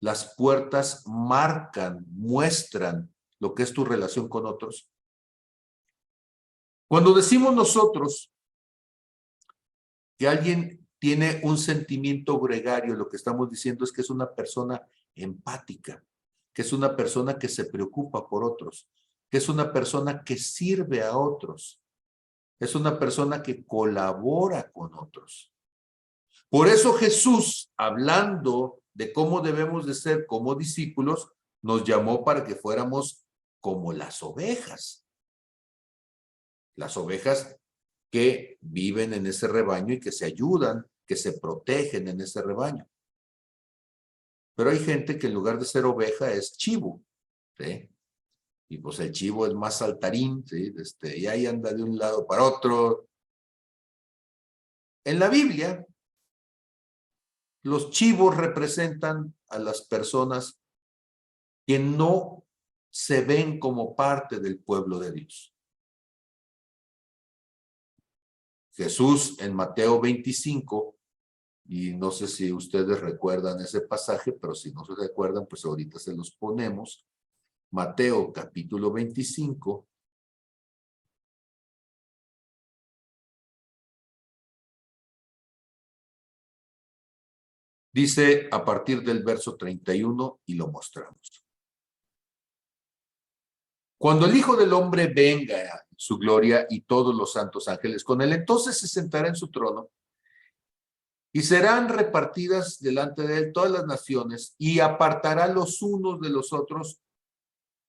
Las puertas marcan, muestran lo que es tu relación con otros. Cuando decimos nosotros que alguien tiene un sentimiento gregario, lo que estamos diciendo es que es una persona empática, que es una persona que se preocupa por otros, que es una persona que sirve a otros, es una persona que colabora con otros. Por eso Jesús, hablando de cómo debemos de ser como discípulos, nos llamó para que fuéramos como las ovejas. Las ovejas que viven en ese rebaño y que se ayudan, que se protegen en ese rebaño. Pero hay gente que en lugar de ser oveja es chivo, ¿sí? Y pues el chivo es más saltarín, ¿sí? Y ahí anda de un lado para otro. En la Biblia, los chivos representan a las personas que no se ven como parte del pueblo de Dios. Jesús en Mateo 25, y no sé si ustedes recuerdan ese pasaje, pero si no se recuerdan, pues ahorita se los ponemos. Mateo capítulo 25. Dice a partir del verso 31 y lo mostramos. Cuando el Hijo del Hombre venga en su gloria y todos los santos ángeles con él, entonces se sentará en su trono y serán repartidas delante de él todas las naciones y apartará los unos de los otros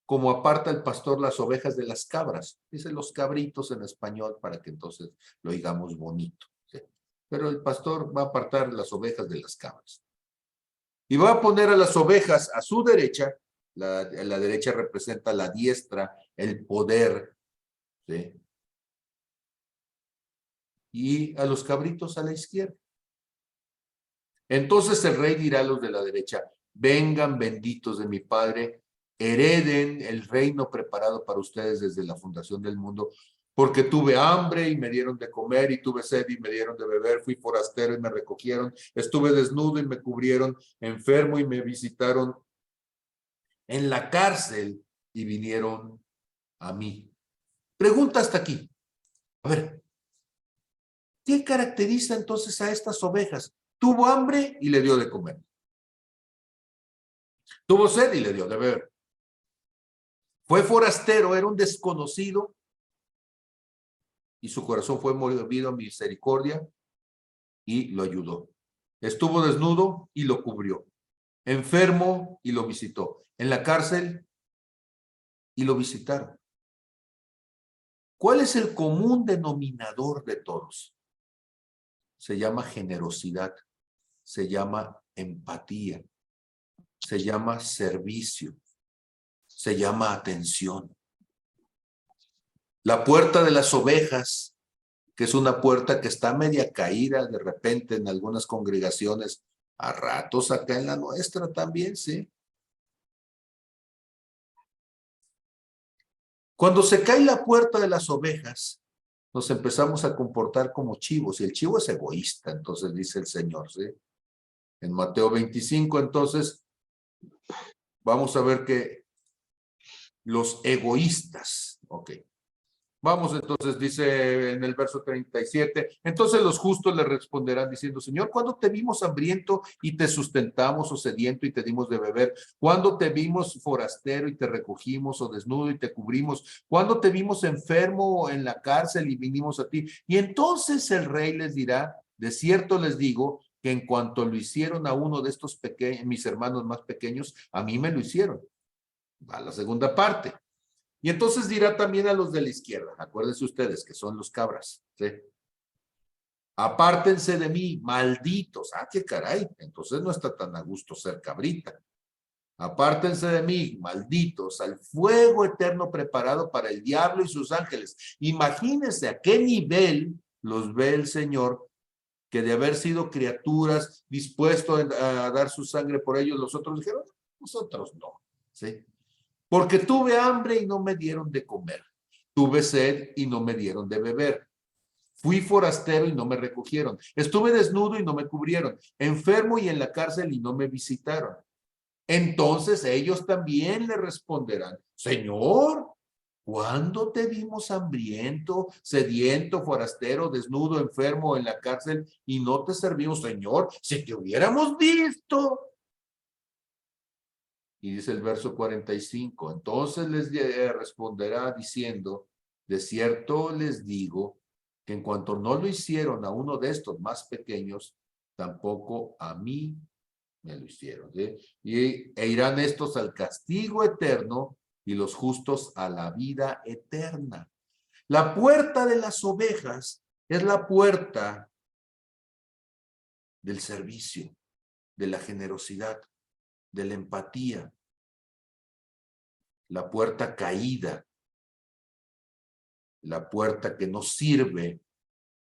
como aparta el pastor las ovejas de las cabras. Dice los cabritos en español para que entonces lo digamos bonito, ¿sí? Pero el pastor va a apartar las ovejas de las cabras. Y va a poner a las ovejas a su derecha. La derecha representa la diestra, el poder, ¿sí? y a los cabritos a la izquierda. Entonces el rey dirá a los de la derecha, vengan benditos de mi Padre, hereden el reino preparado para ustedes desde la fundación del mundo, porque tuve hambre y me dieron de comer, y tuve sed y me dieron de beber, fui forastero y me recogieron, estuve desnudo y me cubrieron, enfermo y me visitaron, en la cárcel y vinieron a mí. Pregunta hasta aquí. A ver, ¿qué caracteriza entonces a estas ovejas? Tuvo hambre y le dio de comer. Tuvo sed y le dio de beber. Fue forastero, era un desconocido y su corazón fue movido a misericordia y lo ayudó. Estuvo desnudo y lo cubrió. Enfermo y lo visitó. En la cárcel y lo visitaron. ¿Cuál es el común denominador de todos? Se llama generosidad, se llama empatía, se llama servicio, se llama atención. La puerta de las ovejas, que es una puerta que está media caída de repente en algunas congregaciones, a ratos acá en la nuestra también, ¿sí? Cuando se cae la puerta de las ovejas, nos empezamos a comportar como chivos, y el chivo es egoísta, entonces dice el Señor, ¿sí? En Mateo 25, entonces, vamos a ver que los egoístas, ok. Vamos entonces, dice en el verso 37, entonces los justos le responderán diciendo, Señor, ¿cuándo te vimos hambriento y te sustentamos, o sediento y te dimos de beber? ¿Cuándo te vimos forastero y te recogimos, o desnudo y te cubrimos? ¿Cuándo te vimos enfermo o en la cárcel y vinimos a ti? Y entonces el rey les dirá, de cierto les digo, que en cuanto lo hicieron a uno de estos pequeños, mis hermanos más pequeños, a mí me lo hicieron. Va la segunda parte. Y entonces dirá también a los de la izquierda, acuérdense ustedes que son los cabras, ¿sí? Apártense de mí, malditos. Ah, qué caray, entonces no está tan a gusto ser cabrita. Apártense de mí, malditos, al fuego eterno preparado para el diablo y sus ángeles. Imagínense a qué nivel los ve el Señor, que de haber sido criaturas dispuestos a dar su sangre por ellos, los otros dijeron, nosotros no, ¿sí? Porque tuve hambre y no me dieron de comer. Tuve sed y no me dieron de beber. Fui forastero y no me recogieron. Estuve desnudo y no me cubrieron. Enfermo y en la cárcel y no me visitaron. Entonces ellos también le responderán, Señor, ¿cuándo te vimos hambriento, sediento, forastero, desnudo, enfermo en la cárcel y no te servimos, Señor? Si te hubiéramos visto. Y dice el verso 45, entonces les responderá diciendo, de cierto les digo, que en cuanto no lo hicieron a uno de estos más pequeños, tampoco a mí me lo hicieron. ¿Sí? E irán estos al castigo eterno y los justos a la vida eterna. La puerta de las ovejas es la puerta del servicio, de la generosidad, de la empatía, la puerta caída, la puerta que no sirve,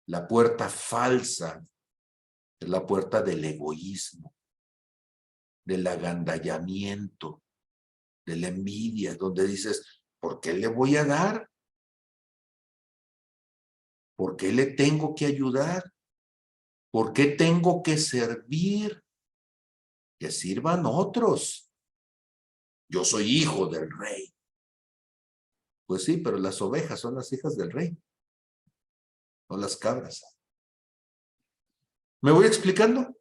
la puerta falsa, es la puerta del egoísmo, del agandallamiento, de la envidia, donde dices, ¿por qué le voy a dar? ¿Por qué le tengo que ayudar? ¿Por qué tengo que servir? Que sirvan otros. Yo soy hijo del rey. Pues sí, pero las ovejas son las hijas del rey, no las cabras. ¿Me voy explicando?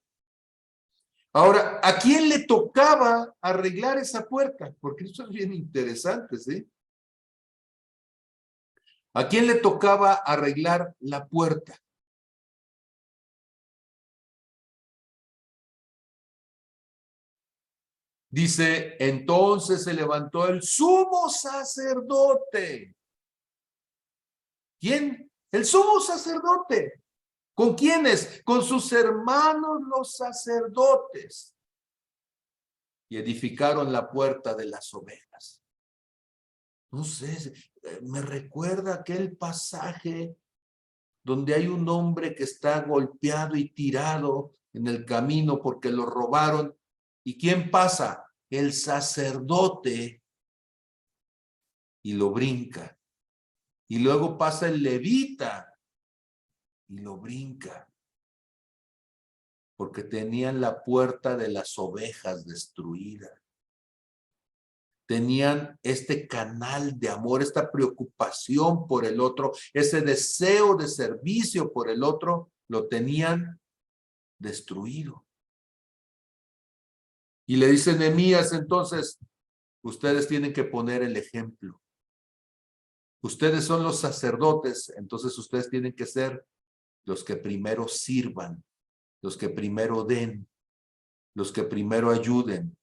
Ahora, ¿a quién le tocaba arreglar esa puerta? Porque esto es bien interesante, ¿sí? ¿A quién le tocaba arreglar la puerta? Dice, entonces se levantó el sumo sacerdote. ¿Quién? El sumo sacerdote. ¿Con quiénes? Con sus hermanos los sacerdotes. Y edificaron la puerta de las ovejas. No sé, me recuerda aquel pasaje donde hay un hombre que está golpeado y tirado en el camino porque lo robaron. ¿Y quién pasa? El sacerdote, y lo brinca. Y luego pasa el levita y lo brinca. Porque tenían la puerta de las ovejas destruida. Tenían este canal de amor, esta preocupación por el otro, ese deseo de servicio por el otro, lo tenían destruido. Y le dice Nehemías, entonces, ustedes tienen que poner el ejemplo. Ustedes son los sacerdotes, entonces ustedes tienen que ser los que primero sirvan, los que primero den, los que primero ayuden,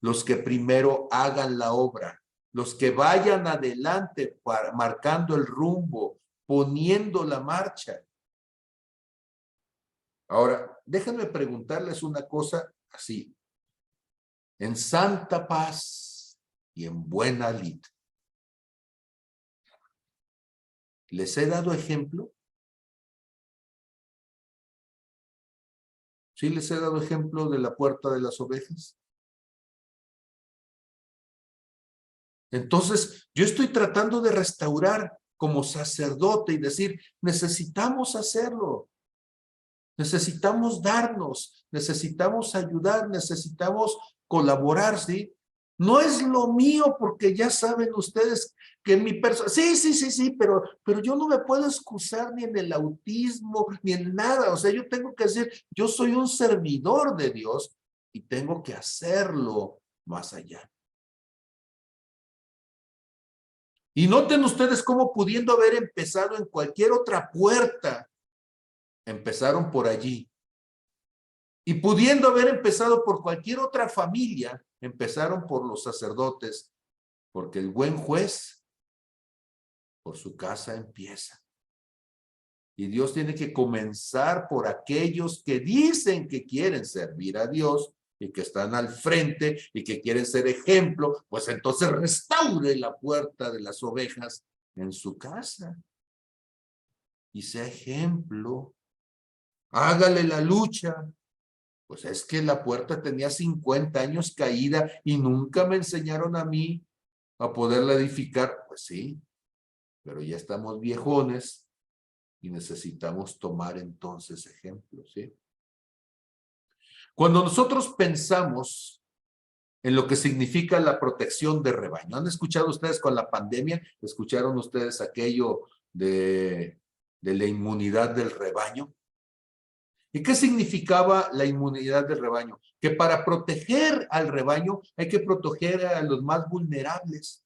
los que primero hagan la obra, los que vayan adelante marcando el rumbo, poniendo la marcha. Ahora, déjenme preguntarles una cosa así. En santa paz y en buena lid. ¿Les he dado ejemplo? ¿Sí les he dado ejemplo de la puerta de las ovejas? Entonces, yo estoy tratando de restaurar como sacerdote y decir, necesitamos hacerlo. Necesitamos darnos, necesitamos ayudar, necesitamos colaborar, ¿sí? No es lo mío porque ya saben ustedes que mi persona, sí, pero yo no me puedo excusar ni en el autismo, ni en nada. O sea, yo tengo que decir, yo soy un servidor de Dios y tengo que hacerlo más allá. Y noten ustedes cómo pudiendo haber empezado en cualquier otra puerta, empezaron por allí. Y pudiendo haber empezado por cualquier otra familia, empezaron por los sacerdotes, porque el buen juez por su casa empieza. Y Dios tiene que comenzar por aquellos que dicen que quieren servir a Dios y que están al frente y que quieren ser ejemplo, pues entonces restaure la puerta de las ovejas en su casa y sea ejemplo. Hágale la lucha. Pues es que la puerta tenía 50 años caída y nunca me enseñaron a mí a poderla edificar. Pues sí, pero ya estamos viejones y necesitamos tomar entonces ejemplos, ¿sí? Cuando nosotros pensamos en lo que significa la protección de rebaño, ¿han escuchado ustedes con la pandemia? ¿Escucharon ustedes aquello de la inmunidad del rebaño? ¿Y qué significaba la inmunidad del rebaño? Que para proteger al rebaño hay que proteger a los más vulnerables,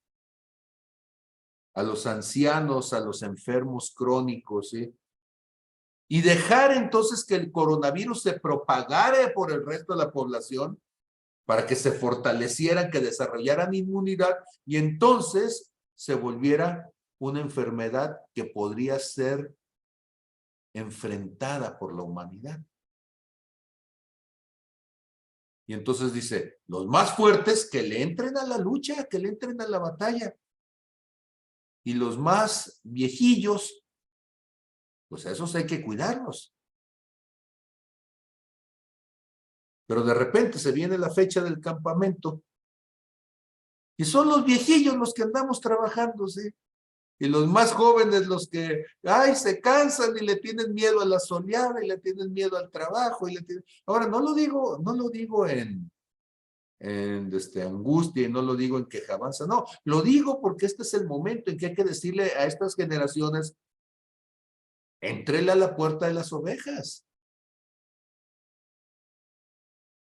a los ancianos, a los enfermos crónicos, ¿sí? Y dejar entonces que el coronavirus se propagara por el resto de la población para que se fortalecieran, que desarrollaran inmunidad y entonces se volviera una enfermedad que podría ser enfrentada por la humanidad. Y entonces dice, los más fuertes que le entren a la lucha, que le entren a la batalla. Y los más viejillos, pues a esos hay que cuidarlos. Pero de repente se viene la fecha del campamento y son los viejillos los que andamos trabajando, ¿sí? Y los más jóvenes los que, ay, se cansan y le tienen miedo a la soleada y le tienen miedo al trabajo. Ahora, no lo digo en angustia y no lo digo en quejabanza, no, lo digo porque este es el momento en que hay que decirle a estas generaciones, entréle a la puerta de las ovejas.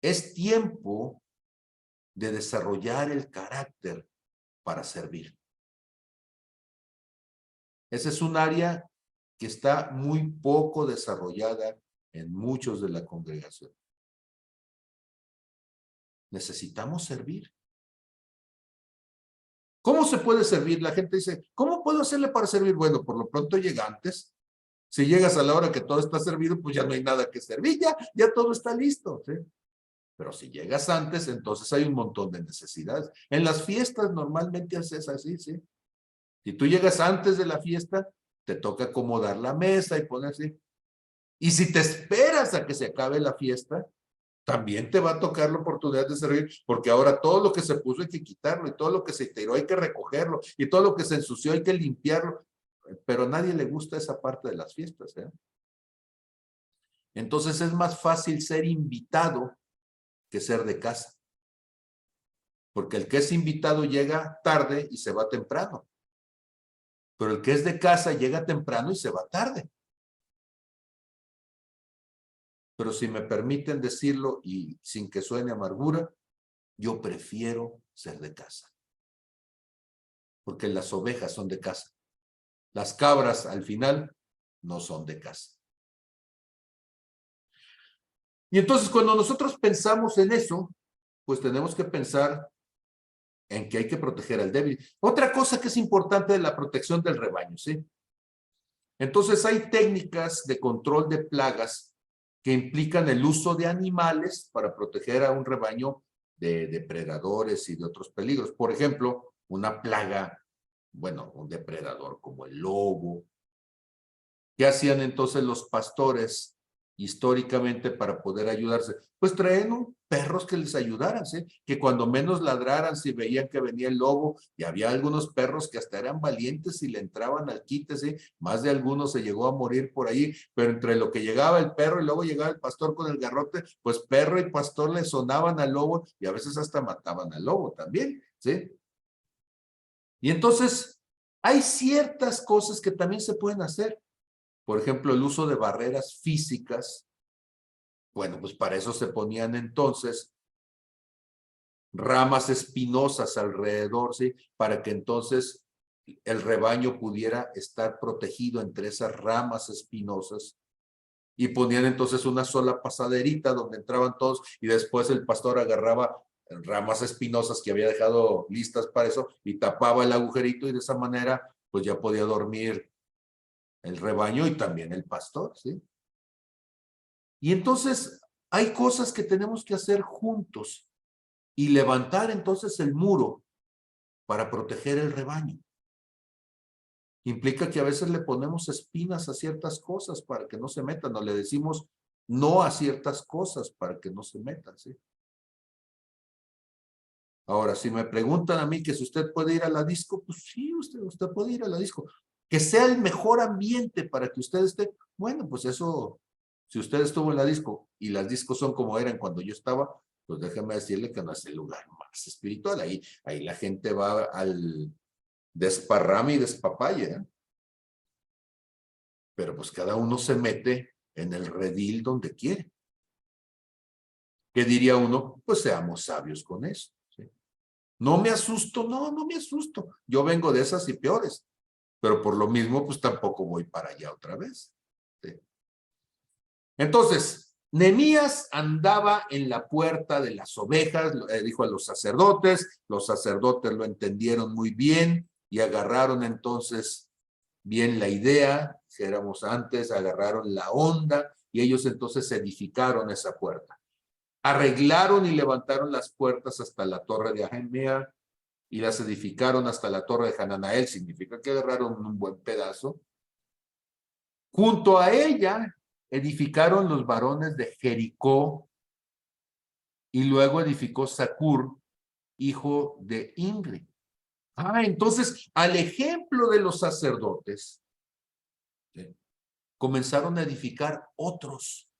Es tiempo de desarrollar el carácter para servir. Ese es un área que está muy poco desarrollada en muchos de la congregación. Necesitamos servir. ¿Cómo se puede servir? La gente dice, ¿cómo puedo hacerle para servir? Bueno, por lo pronto llega antes. Si llegas a la hora que todo está servido, pues ya no hay nada que servir, ya todo está listo, ¿sí? Pero si llegas antes, entonces hay un montón de necesidades. En las fiestas normalmente haces así, ¿sí? Si tú llegas antes de la fiesta, te toca acomodar la mesa y ponerse. Y si te esperas a que se acabe la fiesta, también te va a tocar la oportunidad de servir, porque ahora todo lo que se puso hay que quitarlo, y todo lo que se tiró hay que recogerlo, y todo lo que se ensució hay que limpiarlo, pero a nadie le gusta esa parte de las fiestas, ¿eh? Entonces es más fácil ser invitado que ser de casa, porque el que es invitado llega tarde y se va temprano, pero el que es de casa llega temprano y se va tarde. Pero si me permiten decirlo y sin que suene amargura, yo prefiero ser de casa. Porque las ovejas son de casa. Las cabras al final no son de casa. Y entonces cuando nosotros pensamos en eso, pues tenemos que pensar en que hay que proteger al débil. Otra cosa que es importante es la protección del rebaño, ¿sí? Entonces hay técnicas de control de plagas que implican el uso de animales para proteger a un rebaño de depredadores y de otros peligros. Por ejemplo, una plaga, bueno, un depredador como el lobo. ¿Qué hacían entonces los pastores históricamente para poder ayudarse? Pues traían perros que les ayudaran, ¿sí? Que cuando menos ladraran si veían que venía el lobo, y había algunos perros que hasta eran valientes y le entraban al quite, ¿sí? Más de algunos se llegó a morir por ahí, pero entre lo que llegaba el perro y luego llegaba el pastor con el garrote, pues perro y pastor le sonaban al lobo y a veces hasta mataban al lobo también, ¿sí? Y entonces hay ciertas cosas que también se pueden hacer. Por ejemplo, el uso de barreras físicas. Bueno, pues para eso se ponían entonces ramas espinosas alrededor, ¿sí? Para que entonces el rebaño pudiera estar protegido entre esas ramas espinosas. Y ponían entonces una sola pasaderita donde entraban todos y después el pastor agarraba ramas espinosas que había dejado listas para eso y tapaba el agujerito, y de esa manera pues ya podía dormir el rebaño y también el pastor, ¿sí? Y entonces hay cosas que tenemos que hacer juntos y levantar entonces el muro para proteger el rebaño. Implica que a veces le ponemos espinas a ciertas cosas para que no se metan, o le decimos no a ciertas cosas para que no se metan, ¿sí? Ahora, si me preguntan a mí que si usted puede ir a la disco, pues sí, usted puede ir a la disco. Que sea el mejor ambiente para que usted esté, bueno, pues eso, si usted estuvo en la disco y las discos son como eran cuando yo estaba, pues déjeme decirle que no es el lugar más espiritual. Ahí la gente va al desparrame y despapalle, ¿eh? Pero pues cada uno se mete en el redil donde quiere. ¿Qué diría uno? Pues seamos sabios con eso, ¿sí? No me asusto, no me asusto. Yo vengo de esas y peores, pero por lo mismo, pues tampoco voy para allá otra vez, ¿sí? Entonces, Nehemías andaba en la puerta de las ovejas, dijo a los sacerdotes lo entendieron muy bien y agarraron entonces bien la idea, si éramos antes, agarraron la onda y ellos entonces edificaron esa puerta. Arreglaron y levantaron las puertas hasta la torre de Ahemea y las edificaron hasta la torre de Hananael, significa que agarraron un buen pedazo. Junto a ella edificaron los varones de Jericó y luego edificó Zacur, hijo de Imri. Entonces, al ejemplo de los sacerdotes, ¿sí?, comenzaron a edificar otros.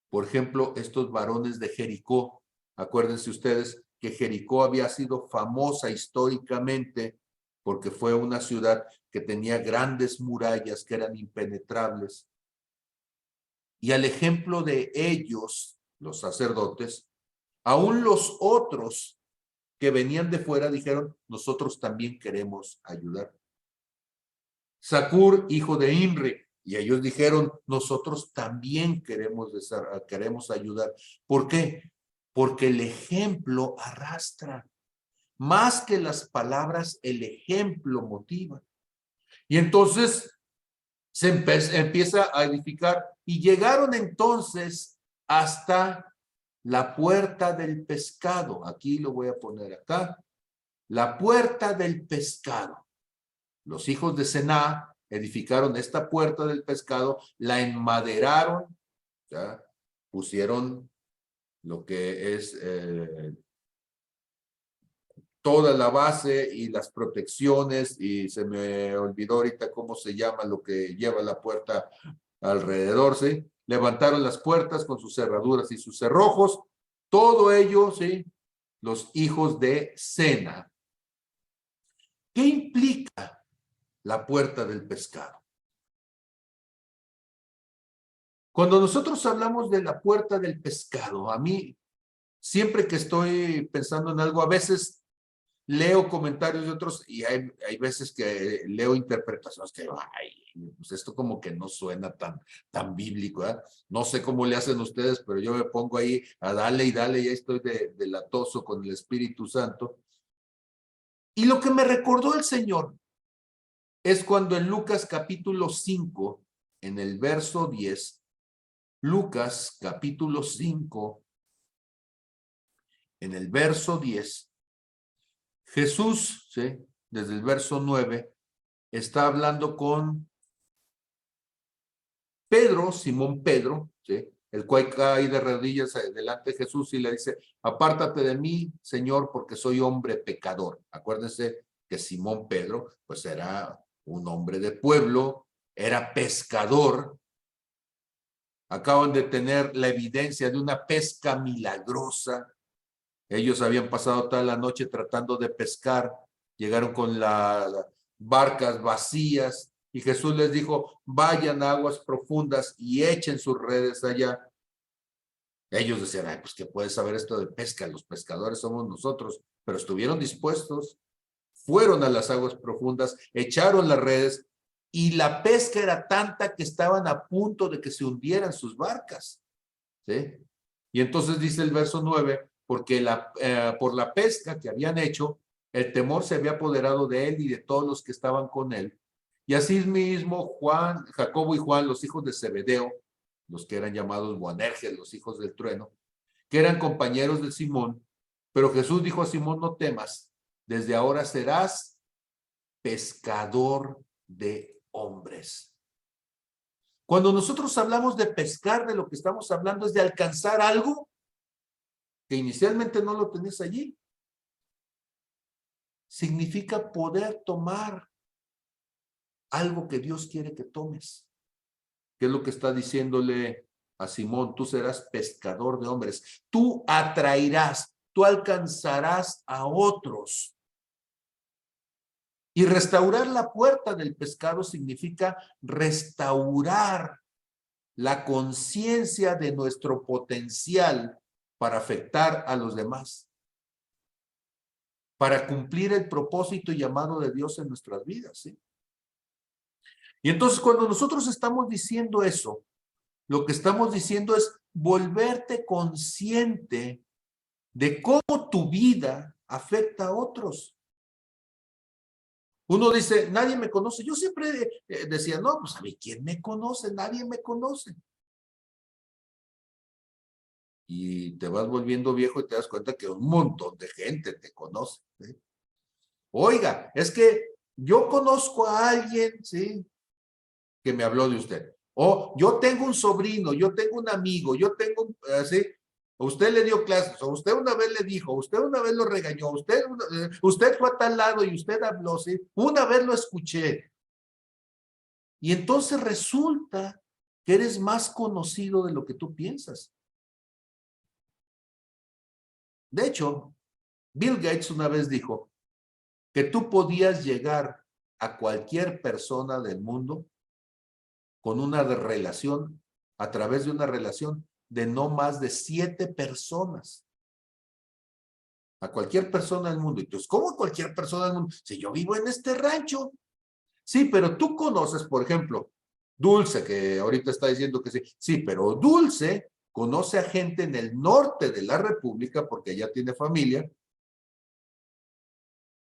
Por ejemplo, estos varones de Jericó, acuérdense ustedes que Jericó había sido famosa históricamente porque fue una ciudad que tenía grandes murallas que eran impenetrables. Y al ejemplo de ellos, los sacerdotes, aún los otros que venían de fuera dijeron, nosotros también queremos ayudar. Zacur, hijo de Imri, y ellos dijeron, nosotros también queremos ayudar. ¿Por qué? Porque el ejemplo arrastra. Más que las palabras, el ejemplo motiva. Y entonces se empieza a edificar y llegaron entonces hasta la puerta del pescado. Aquí lo voy a poner acá. La puerta del pescado. Los hijos de Sená edificaron esta puerta del pescado, la enmaderaron, ¿ya? Pusieron lo que es toda la base y las protecciones, y se me olvidó ahorita cómo se llama lo que lleva la puerta alrededor, ¿sí? Levantaron las puertas con sus cerraduras y sus cerrojos, todo ello, ¿sí? Los hijos de Sena. ¿Qué implica la puerta del pescado? Cuando nosotros hablamos de la puerta del pescado, a mí, siempre que estoy pensando en algo, a veces leo comentarios de otros y hay veces que leo interpretaciones que, ay, pues esto como que no suena tan bíblico, ¿eh? No sé cómo le hacen ustedes, pero yo me pongo ahí a darle y darle, y ahí estoy de latoso con el Espíritu Santo. Y lo que me recordó el Señor es cuando en Lucas capítulo 5, en el verso 10, Lucas capítulo 5, en el verso 10, Jesús, ¿sí? Desde el verso 9, está hablando con Pedro, Simón Pedro, ¿sí? El cual cae de rodillas delante de Jesús y le dice, apártate de mí, Señor, porque soy hombre pecador. Acuérdense que Simón Pedro, pues era un hombre de pueblo, era pescador. Acaban de tener la evidencia de una pesca milagrosa. Ellos habían pasado toda la noche tratando de pescar, llegaron con las barcas vacías y Jesús les dijo, vayan a aguas profundas y echen sus redes allá. Ellos decían, ay, pues ¿qué puede saber esto de pesca? Los pescadores somos nosotros, pero estuvieron dispuestos, fueron a las aguas profundas, echaron las redes y la pesca era tanta que estaban a punto de que se hundieran sus barcas, ¿sí? Y entonces dice el verso 9, porque por la pesca que habían hecho, el temor se había apoderado de él y de todos los que estaban con él. Y asimismo Juan, Jacobo y Juan, los hijos de Zebedeo, los que eran llamados Boanerges, los hijos del trueno, que eran compañeros de Simón. Pero Jesús dijo a Simón, no temas, desde ahora serás pescador de hombres. Cuando nosotros hablamos de pescar, de lo que estamos hablando es de alcanzar algo que inicialmente no lo tenés allí. Significa poder tomar algo que Dios quiere que tomes. ¿Qué es lo que está diciéndole a Simón? Tú serás pescador de hombres. Tú atraerás, tú alcanzarás a otros. Y restaurar la puerta del pescado significa restaurar la conciencia de nuestro potencial para afectar a los demás, para cumplir el propósito y llamado de Dios en nuestras vidas, ¿sí? Y entonces cuando nosotros estamos diciendo eso, lo que estamos diciendo es volverte consciente de cómo tu vida afecta a otros. Uno dice, nadie me conoce. Yo siempre decía, no, pues a mí, ¿quién me conoce? Nadie me conoce. Y te vas volviendo viejo y te das cuenta que un montón de gente te conoce, ¿sí? Oiga, es que yo conozco a alguien, ¿sí? Que me habló de usted. O yo tengo un sobrino, yo tengo un amigo, yo tengo, ¿sí? Usted le dio clases, o usted una vez le dijo, usted una vez lo regañó, usted fue a tal lado y usted habló, ¿sí? Una vez lo escuché. Y entonces resulta que eres más conocido de lo que tú piensas. De hecho, Bill Gates una vez dijo que tú podías llegar a cualquier persona del mundo con una relación, a través de una relación de no más de 7 personas. A cualquier persona del mundo. Y tú, ¿cómo cualquier persona del mundo? Si yo vivo en este rancho. Sí, pero tú conoces, por ejemplo, Dulce, que ahorita está diciendo que sí. Sí, pero Dulce conoce a gente en el norte de la República porque ella tiene familia.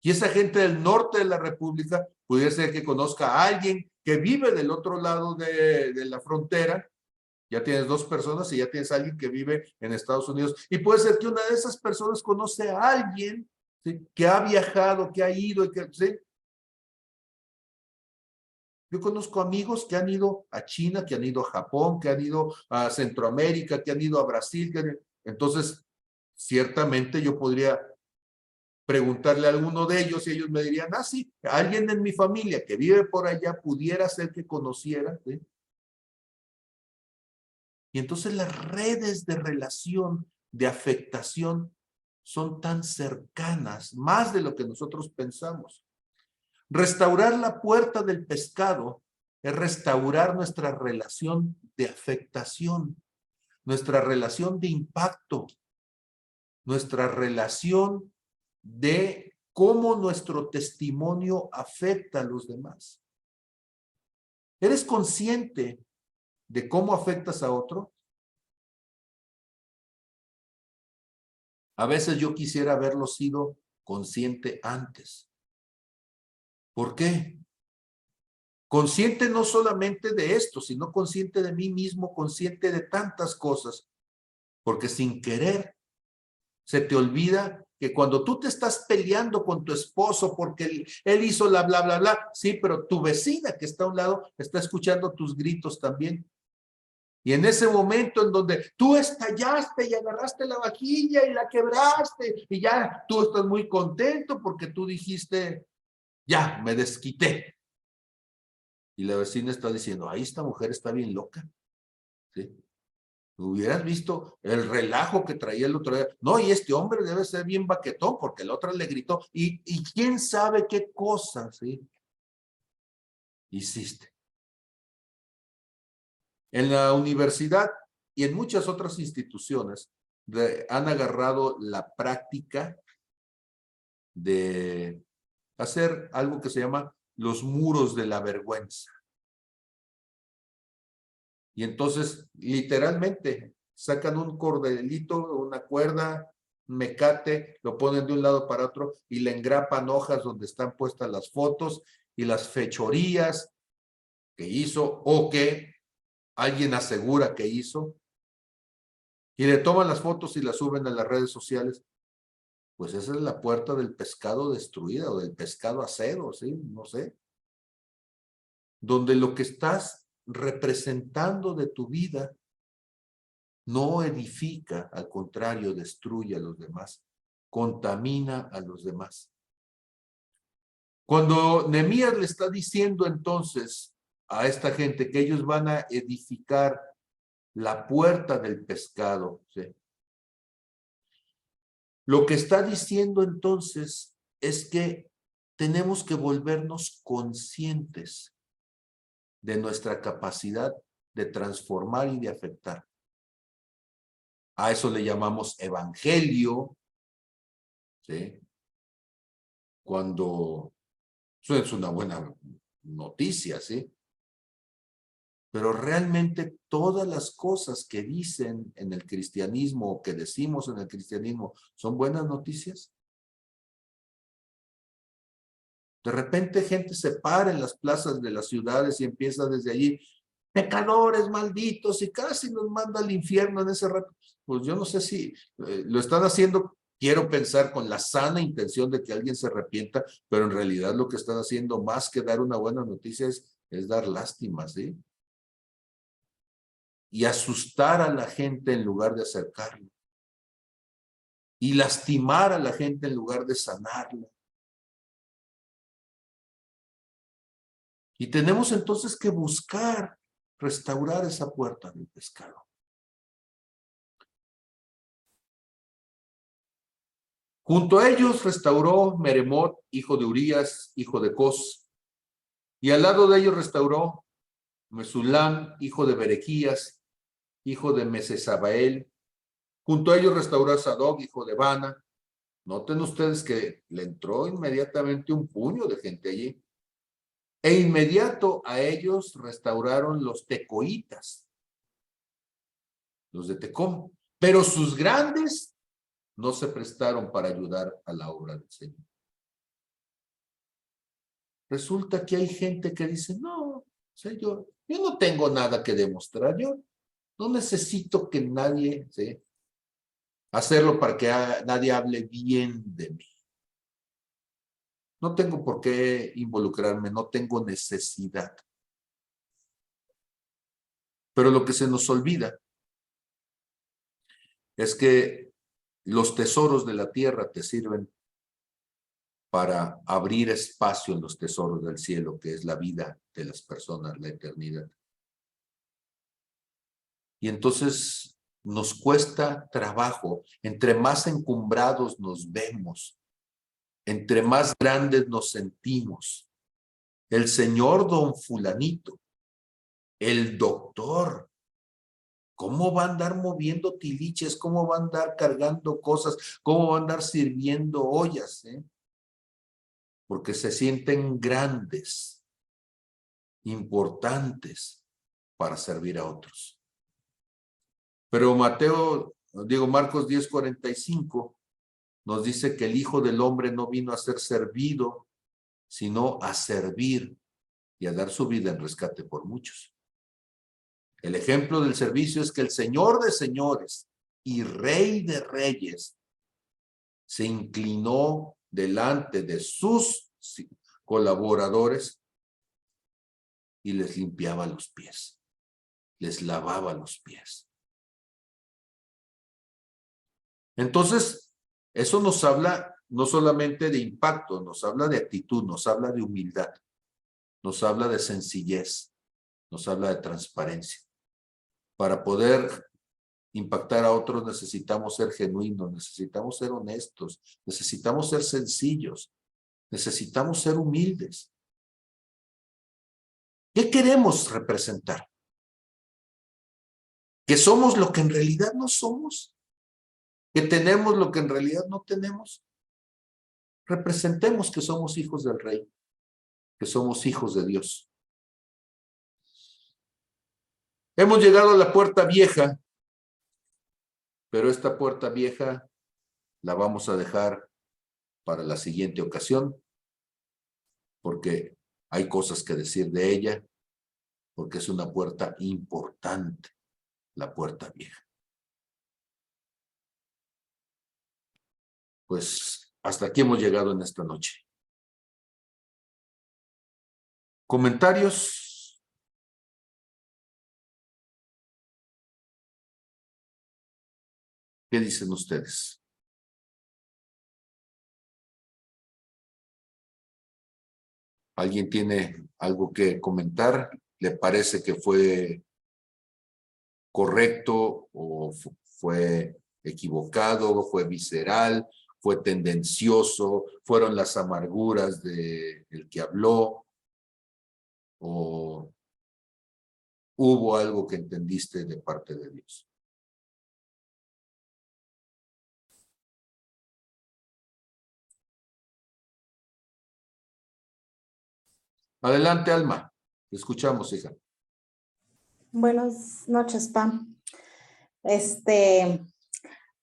Y esa gente del norte de la República pudiera ser que conozca a alguien que vive del otro lado de la frontera. Ya tienes 2 personas y ya tienes a alguien que vive en Estados Unidos. Y puede ser que una de esas personas conoce a alguien, ¿sí? Que ha viajado, que ha ido y que, ¿sí? Yo conozco amigos que han ido a China, que han ido a Japón, que han ido a Centroamérica, que han ido a Brasil. Entonces, ciertamente yo podría preguntarle a alguno de ellos y ellos me dirían, ah, sí, alguien en mi familia que vive por allá pudiera ser que conociera, ¿sí? Y entonces las redes de relación, de afectación, son tan cercanas, más de lo que nosotros pensamos. Restaurar la puerta del pescado es restaurar nuestra relación de afectación, nuestra relación de impacto, nuestra relación de cómo nuestro testimonio afecta a los demás. ¿Eres consciente de cómo afectas a otro? A veces yo quisiera haberlo sido consciente antes. ¿Por qué? Consciente no solamente de esto, sino consciente de mí mismo, consciente de tantas cosas. Porque sin querer se te olvida que cuando tú te estás peleando con tu esposo porque él hizo la bla, bla, bla, sí, pero tu vecina que está a un lado está escuchando tus gritos también. Y en ese momento en donde tú estallaste y agarraste la vajilla y la quebraste y ya tú estás muy contento porque tú dijiste, ya, me desquité. Y la vecina está diciendo, ahí esta mujer está bien loca. ¿Sí? Hubieras visto el relajo que traía el otro día. No, y este hombre debe ser bien baquetón porque el otro le gritó. Y quién sabe qué cosas, ¿sí? Hiciste. En la universidad y en muchas otras instituciones han agarrado la práctica de hacer algo que se llama los muros de la vergüenza. Y entonces, literalmente, sacan un cordelito, una cuerda, un mecate, lo ponen de un lado para otro y le engrapan hojas donde están puestas las fotos y las fechorías que hizo o que alguien asegura que hizo. Y le toman las fotos y las suben a las redes sociales. Pues esa es la puerta del pescado destruida o del pescado a cero, ¿sí? No sé. Donde lo que estás representando de tu vida no edifica, al contrario, destruye a los demás, contamina a los demás. Cuando Nehemías le está diciendo entonces a esta gente que ellos van a edificar la puerta del pescado, ¿sí? Lo que está diciendo entonces es que tenemos que volvernos conscientes de nuestra capacidad de transformar y de afectar. A eso le llamamos evangelio, ¿sí? Cuando eso es una buena noticia, ¿sí? Pero realmente todas las cosas que dicen en el cristianismo o que decimos en el cristianismo son buenas noticias. De repente gente se para en las plazas de las ciudades y empieza desde allí, pecadores malditos, y casi nos manda al infierno en ese rato. Pues yo no sé si lo están haciendo, quiero pensar con la sana intención de que alguien se arrepienta, pero en realidad lo que están haciendo más que dar una buena noticia es dar lástima, ¿sí? Y asustar a la gente en lugar de acercarla. Y lastimar a la gente en lugar de sanarla. Y tenemos entonces que buscar restaurar esa puerta del pescado. Junto a ellos restauró Meremot, hijo de Urías, hijo de Cos. Y al lado de ellos restauró Mesulam, hijo de Berequías, hijo de Mesezabael. Junto a ellos restauró a Sadoc, hijo de Bana. Noten ustedes que le entró inmediatamente un puño de gente allí. E inmediato a ellos restauraron los tecoitas, los de Tecom. Pero sus grandes no se prestaron para ayudar a la obra del Señor. Resulta que hay gente que dice, no, Señor, yo no tengo nada que demostrar, yo no necesito que nadie, ¿sí? Hacerlo para que nadie hable bien de mí. No tengo por qué involucrarme, no tengo necesidad. Pero lo que se nos olvida es que los tesoros de la tierra te sirven para abrir espacio en los tesoros del cielo, que es la vida de las personas, la eternidad. Y entonces nos cuesta trabajo, entre más encumbrados nos vemos, entre más grandes nos sentimos. El señor don fulanito, el doctor, ¿cómo va a andar moviendo tiliches? ¿Cómo va a andar cargando cosas? ¿Cómo va a andar sirviendo ollas? Porque se sienten grandes, importantes para servir a otros. Pero Marcos 10:45 nos dice que el Hijo del Hombre no vino a ser servido, sino a servir y a dar su vida en rescate por muchos. El ejemplo del servicio es que el Señor de señores y Rey de reyes se inclinó delante de sus colaboradores y les limpiaba los pies, les lavaba los pies. Entonces, eso nos habla no solamente de impacto, nos habla de actitud, nos habla de humildad, nos habla de sencillez, nos habla de transparencia. Para poder impactar a otros necesitamos ser genuinos, necesitamos ser honestos, necesitamos ser sencillos, necesitamos ser humildes. ¿Qué queremos representar? ¿Que somos lo que en realidad no somos? ¿Que tenemos lo que en realidad no tenemos? Representemos que somos hijos del Rey, que somos hijos de Dios. Hemos llegado a la puerta vieja, pero esta puerta vieja la vamos a dejar para la siguiente ocasión, porque hay cosas que decir de ella, porque es una puerta importante, la puerta vieja. Pues hasta aquí hemos llegado en esta noche. ¿Comentarios? ¿Qué dicen ustedes? ¿Alguien tiene algo que comentar? ¿Le parece que fue correcto o fue equivocado, fue visceral, fue tendencioso, fueron las amarguras del que habló, o hubo algo que entendiste de parte de Dios? Adelante, Alma. Te escuchamos, hija. Buenas noches, Pam.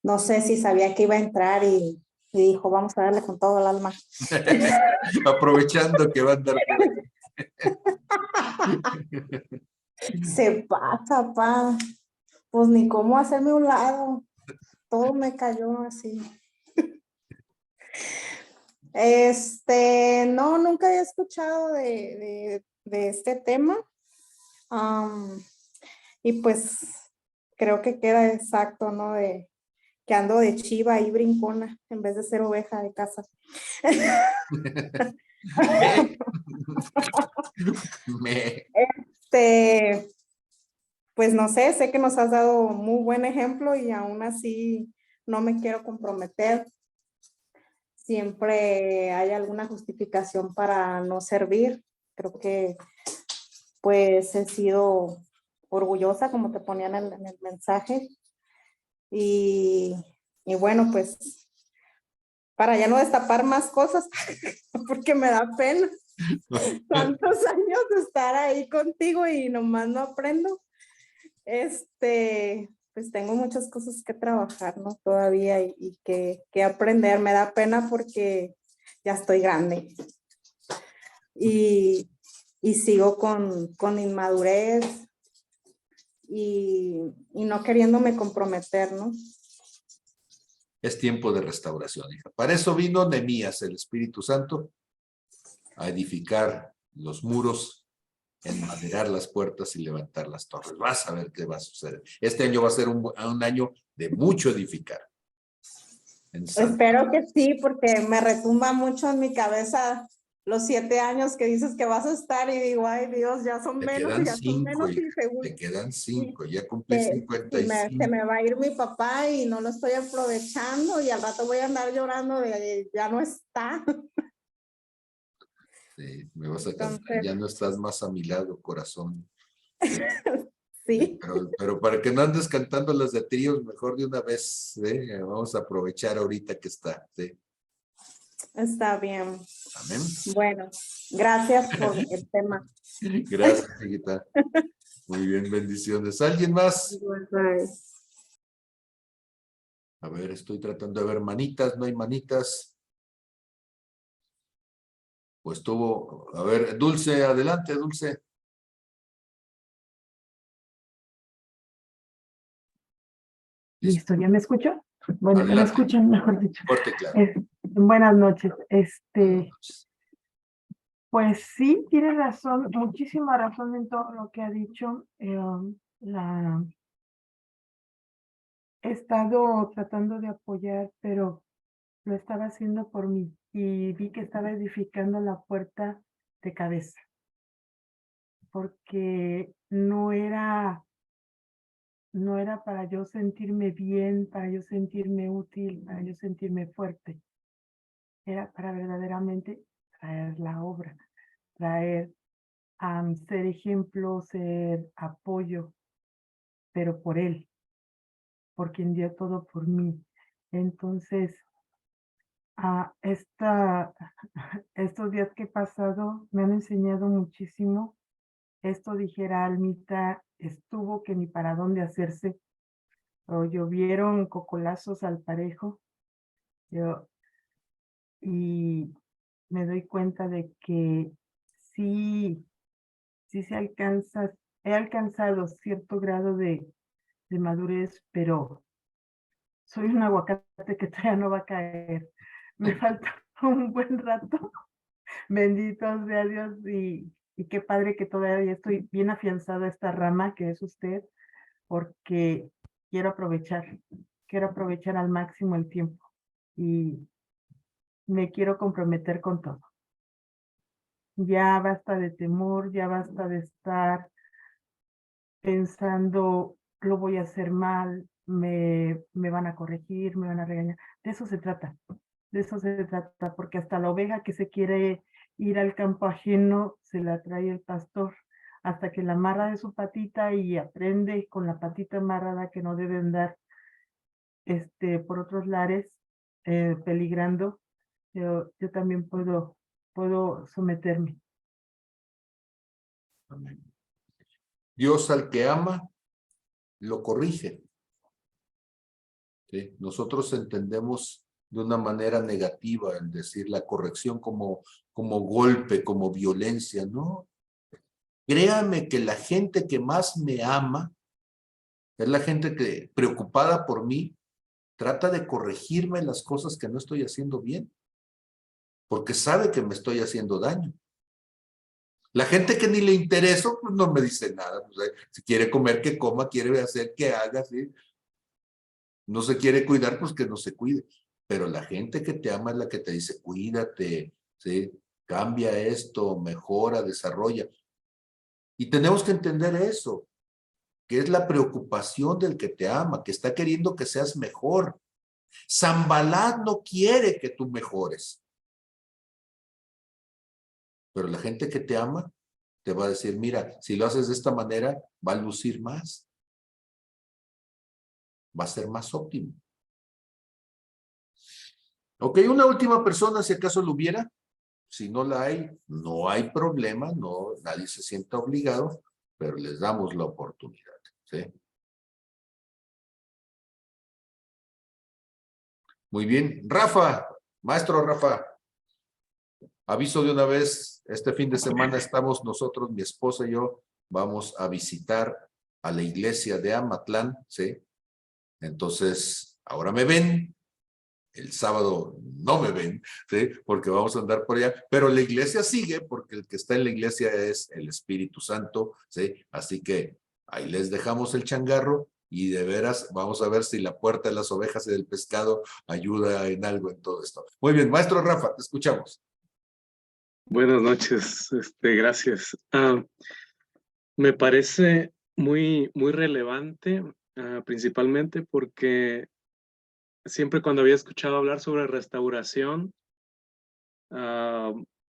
No sé si sabía que iba a entrar y dijo, vamos a darle con todo el alma. Aprovechando que va a andar por ahí. Se pasa, Pam. Pues ni cómo hacerme un lado. Todo me cayó así. No, nunca había escuchado de este tema. Y pues creo que queda exacto, ¿no? De que ando de chiva y brincona en vez de ser oveja de casa. Pues no sé que nos has dado muy buen ejemplo y aún así no me quiero comprometer. Siempre hay alguna justificación para no servir. Creo que pues he sido orgullosa, como te ponían en el mensaje. Y bueno, pues para ya no destapar más cosas, porque me da pena. Tantos años de estar ahí contigo y nomás no aprendo. Pues tengo muchas cosas que trabajar, ¿no? Todavía y que aprender. Me da pena porque ya estoy grande. Y sigo con inmadurez y no queriéndome comprometer, ¿no? Es tiempo de restauración, hija. Para eso vino Nehemías, el Espíritu Santo, a edificar los muros enmaderar las puertas y levantar las torres. Vas a ver qué va a suceder. Este año va a ser un año de mucho edificar. Espero que sí, porque me retumba mucho en mi cabeza los 7 años que dices que vas a estar y digo, ay Dios, ya son Te menos quedan y ya son 5, menos y según te quedan 5, sí, ya cumplí se 55. me va a ir mi papá y no lo estoy aprovechando y al rato voy a andar llorando de ya no está. Sí, me vas a cantar, Entonces, ya no estás más a mi lado, corazón. Sí, sí, pero para que no andes cantando las de tríos, mejor de una vez, ¿sí? Vamos a aprovechar ahorita que está. ¿Sí? está bien. Amén. Bueno, gracias por el tema. Gracias, chiquita. Muy bien, bendiciones. ¿Alguien más? Bye. A ver, estoy tratando de ver manitas, no hay manitas. Pues tuvo, a ver, Dulce, adelante, Dulce. Listo, ¿ya me escucho? Bueno, ¿me Adelante. escuchan, mejor dicho? Fuerte y claro. Buenas noches. Buenas noches. Pues sí, tiene razón, muchísima razón en todo lo que ha dicho. He estado tratando de apoyar, pero lo estaba haciendo por mí y vi que estaba edificando la puerta de cabeza, porque no era para yo sentirme bien, para yo sentirme útil, para yo sentirme fuerte. Era para verdaderamente traer la obra, traer, ser ejemplo, ser apoyo, pero por él, por quien dio todo por mí. Entonces, estos días que he pasado me han enseñado muchísimo. Esto dijera Almita, estuvo que ni para dónde hacerse, o llovieron cocolazos al parejo. Y me doy cuenta de que sí he alcanzado cierto grado de madurez, pero soy un aguacate que todavía no va a caer. Me falta un buen rato. Bendito sea Dios y qué padre que todavía estoy bien afianzada a esta rama que es usted, porque quiero aprovechar al máximo el tiempo y me quiero comprometer con todo. Ya basta de temor, ya basta de estar pensando, lo voy a hacer mal, me van a corregir, me van a regañar. De eso se trata, porque hasta la oveja que se quiere ir al campo ajeno, se la trae el pastor, hasta que la amarra de su patita y aprende con la patita amarrada que no debe andar por otros lares, peligrando. Yo también puedo someterme. Amén. Dios al que ama, lo corrige. ¿Sí? Nosotros entendemos de una manera negativa el decir la corrección como golpe, como violencia, ¿no? Créame que la gente que más me ama es la gente que, preocupada por mí, trata de corregirme las cosas que no estoy haciendo bien, porque sabe que me estoy haciendo daño. La gente que ni le intereso, pues no me dice nada. Pues, si quiere comer, que coma, quiere hacer, que haga, ¿sí? No se quiere cuidar, pues que no se cuide. Pero la gente que te ama es la que te dice, cuídate, ¿sí? Cambia esto, mejora, desarrolla. Y tenemos que entender eso, que es la preocupación del que te ama, que está queriendo que seas mejor. Zambalat no quiere que tú mejores. Pero la gente que te ama te va a decir, mira, si lo haces de esta manera, va a lucir más. Va a ser más óptimo. Ok, una última persona, si acaso lo hubiera. Si no la hay, no hay problema, no, nadie se sienta obligado, pero les damos la oportunidad. ¿Sí? Muy bien. Rafa, maestro Rafa, aviso de una vez, este fin de semana estamos nosotros, mi esposa y yo, vamos a visitar a la iglesia de Amatlán, ¿sí? Entonces, ahora me ven, el sábado no me ven, ¿sí? Porque vamos a andar por allá, pero la iglesia sigue porque el que está en la iglesia es el Espíritu Santo, ¿sí? Así que ahí les dejamos el changarro y de veras vamos a ver si la puerta de las ovejas y del pescado ayuda en algo en todo esto. Muy bien, maestro Rafa, te escuchamos. Buenas noches, gracias. Me parece muy relevante, principalmente porque siempre cuando había escuchado hablar sobre restauración,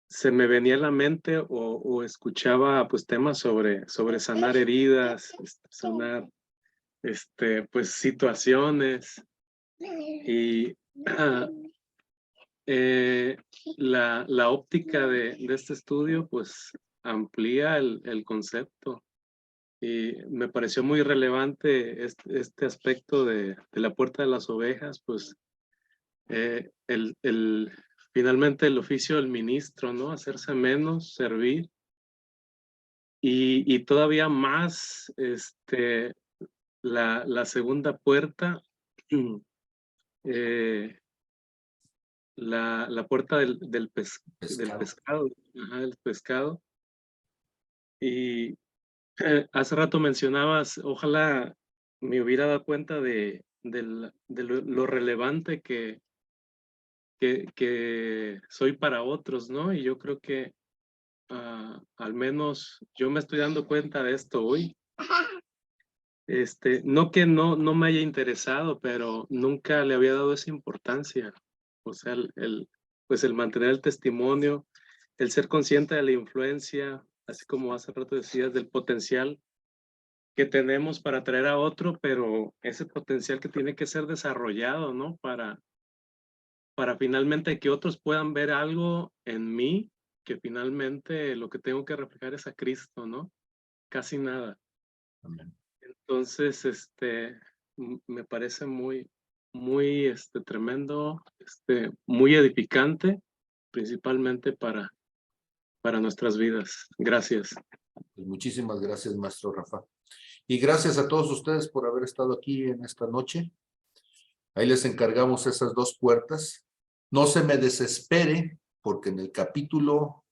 se me venía a la mente o escuchaba pues temas sobre sanar heridas, sanar pues situaciones y la óptica de este estudio pues amplía el concepto y me pareció muy relevante este aspecto de la puerta de las ovejas, pues finalmente el oficio del ministro, ¿no? Hacerse menos, servir y todavía más la segunda puerta, la puerta del pescado, ajá, el pescado. Y hace rato mencionabas, ojalá me hubiera dado cuenta de lo relevante que soy para otros, ¿no? Y yo creo que al menos yo me estoy dando cuenta de esto hoy. No que no me haya interesado, pero nunca le había dado esa importancia. O sea, pues el mantener el testimonio, el ser consciente de la influencia, así como hace rato decías, del potencial que tenemos para atraer a otro, pero ese potencial que tiene que ser desarrollado, ¿no? Para finalmente que otros puedan ver algo en mí, que finalmente lo que tengo que reflejar es a Cristo, ¿no? Casi nada. Amén. Entonces, me parece muy tremendo, muy edificante, principalmente para nuestras vidas. Gracias. Pues muchísimas gracias, maestro Rafa. Y gracias a todos ustedes por haber estado aquí en esta noche. Ahí les encargamos esas dos puertas. No se me desespere, porque en el capítulo,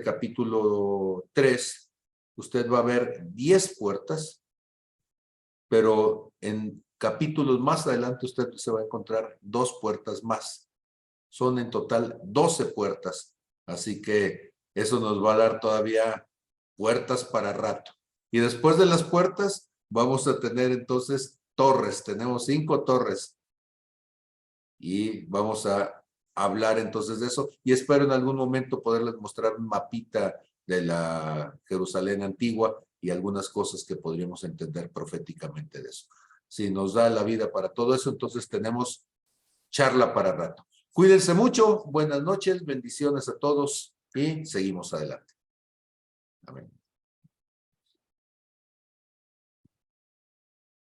capítulo 3, usted va a ver 10 puertas, pero en capítulos más adelante usted se va a encontrar 2 puertas más. Son en total 12 puertas, así que eso nos va a dar todavía puertas para rato. Y después de las puertas vamos a tener entonces torres, tenemos 5 torres y vamos a hablar entonces de eso y espero en algún momento poderles mostrar un mapita de la Jerusalén antigua y algunas cosas que podríamos entender proféticamente de eso. Si nos da la vida para todo eso, entonces tenemos charla para rato. Cuídense mucho, buenas noches, bendiciones a todos y seguimos adelante. Amén.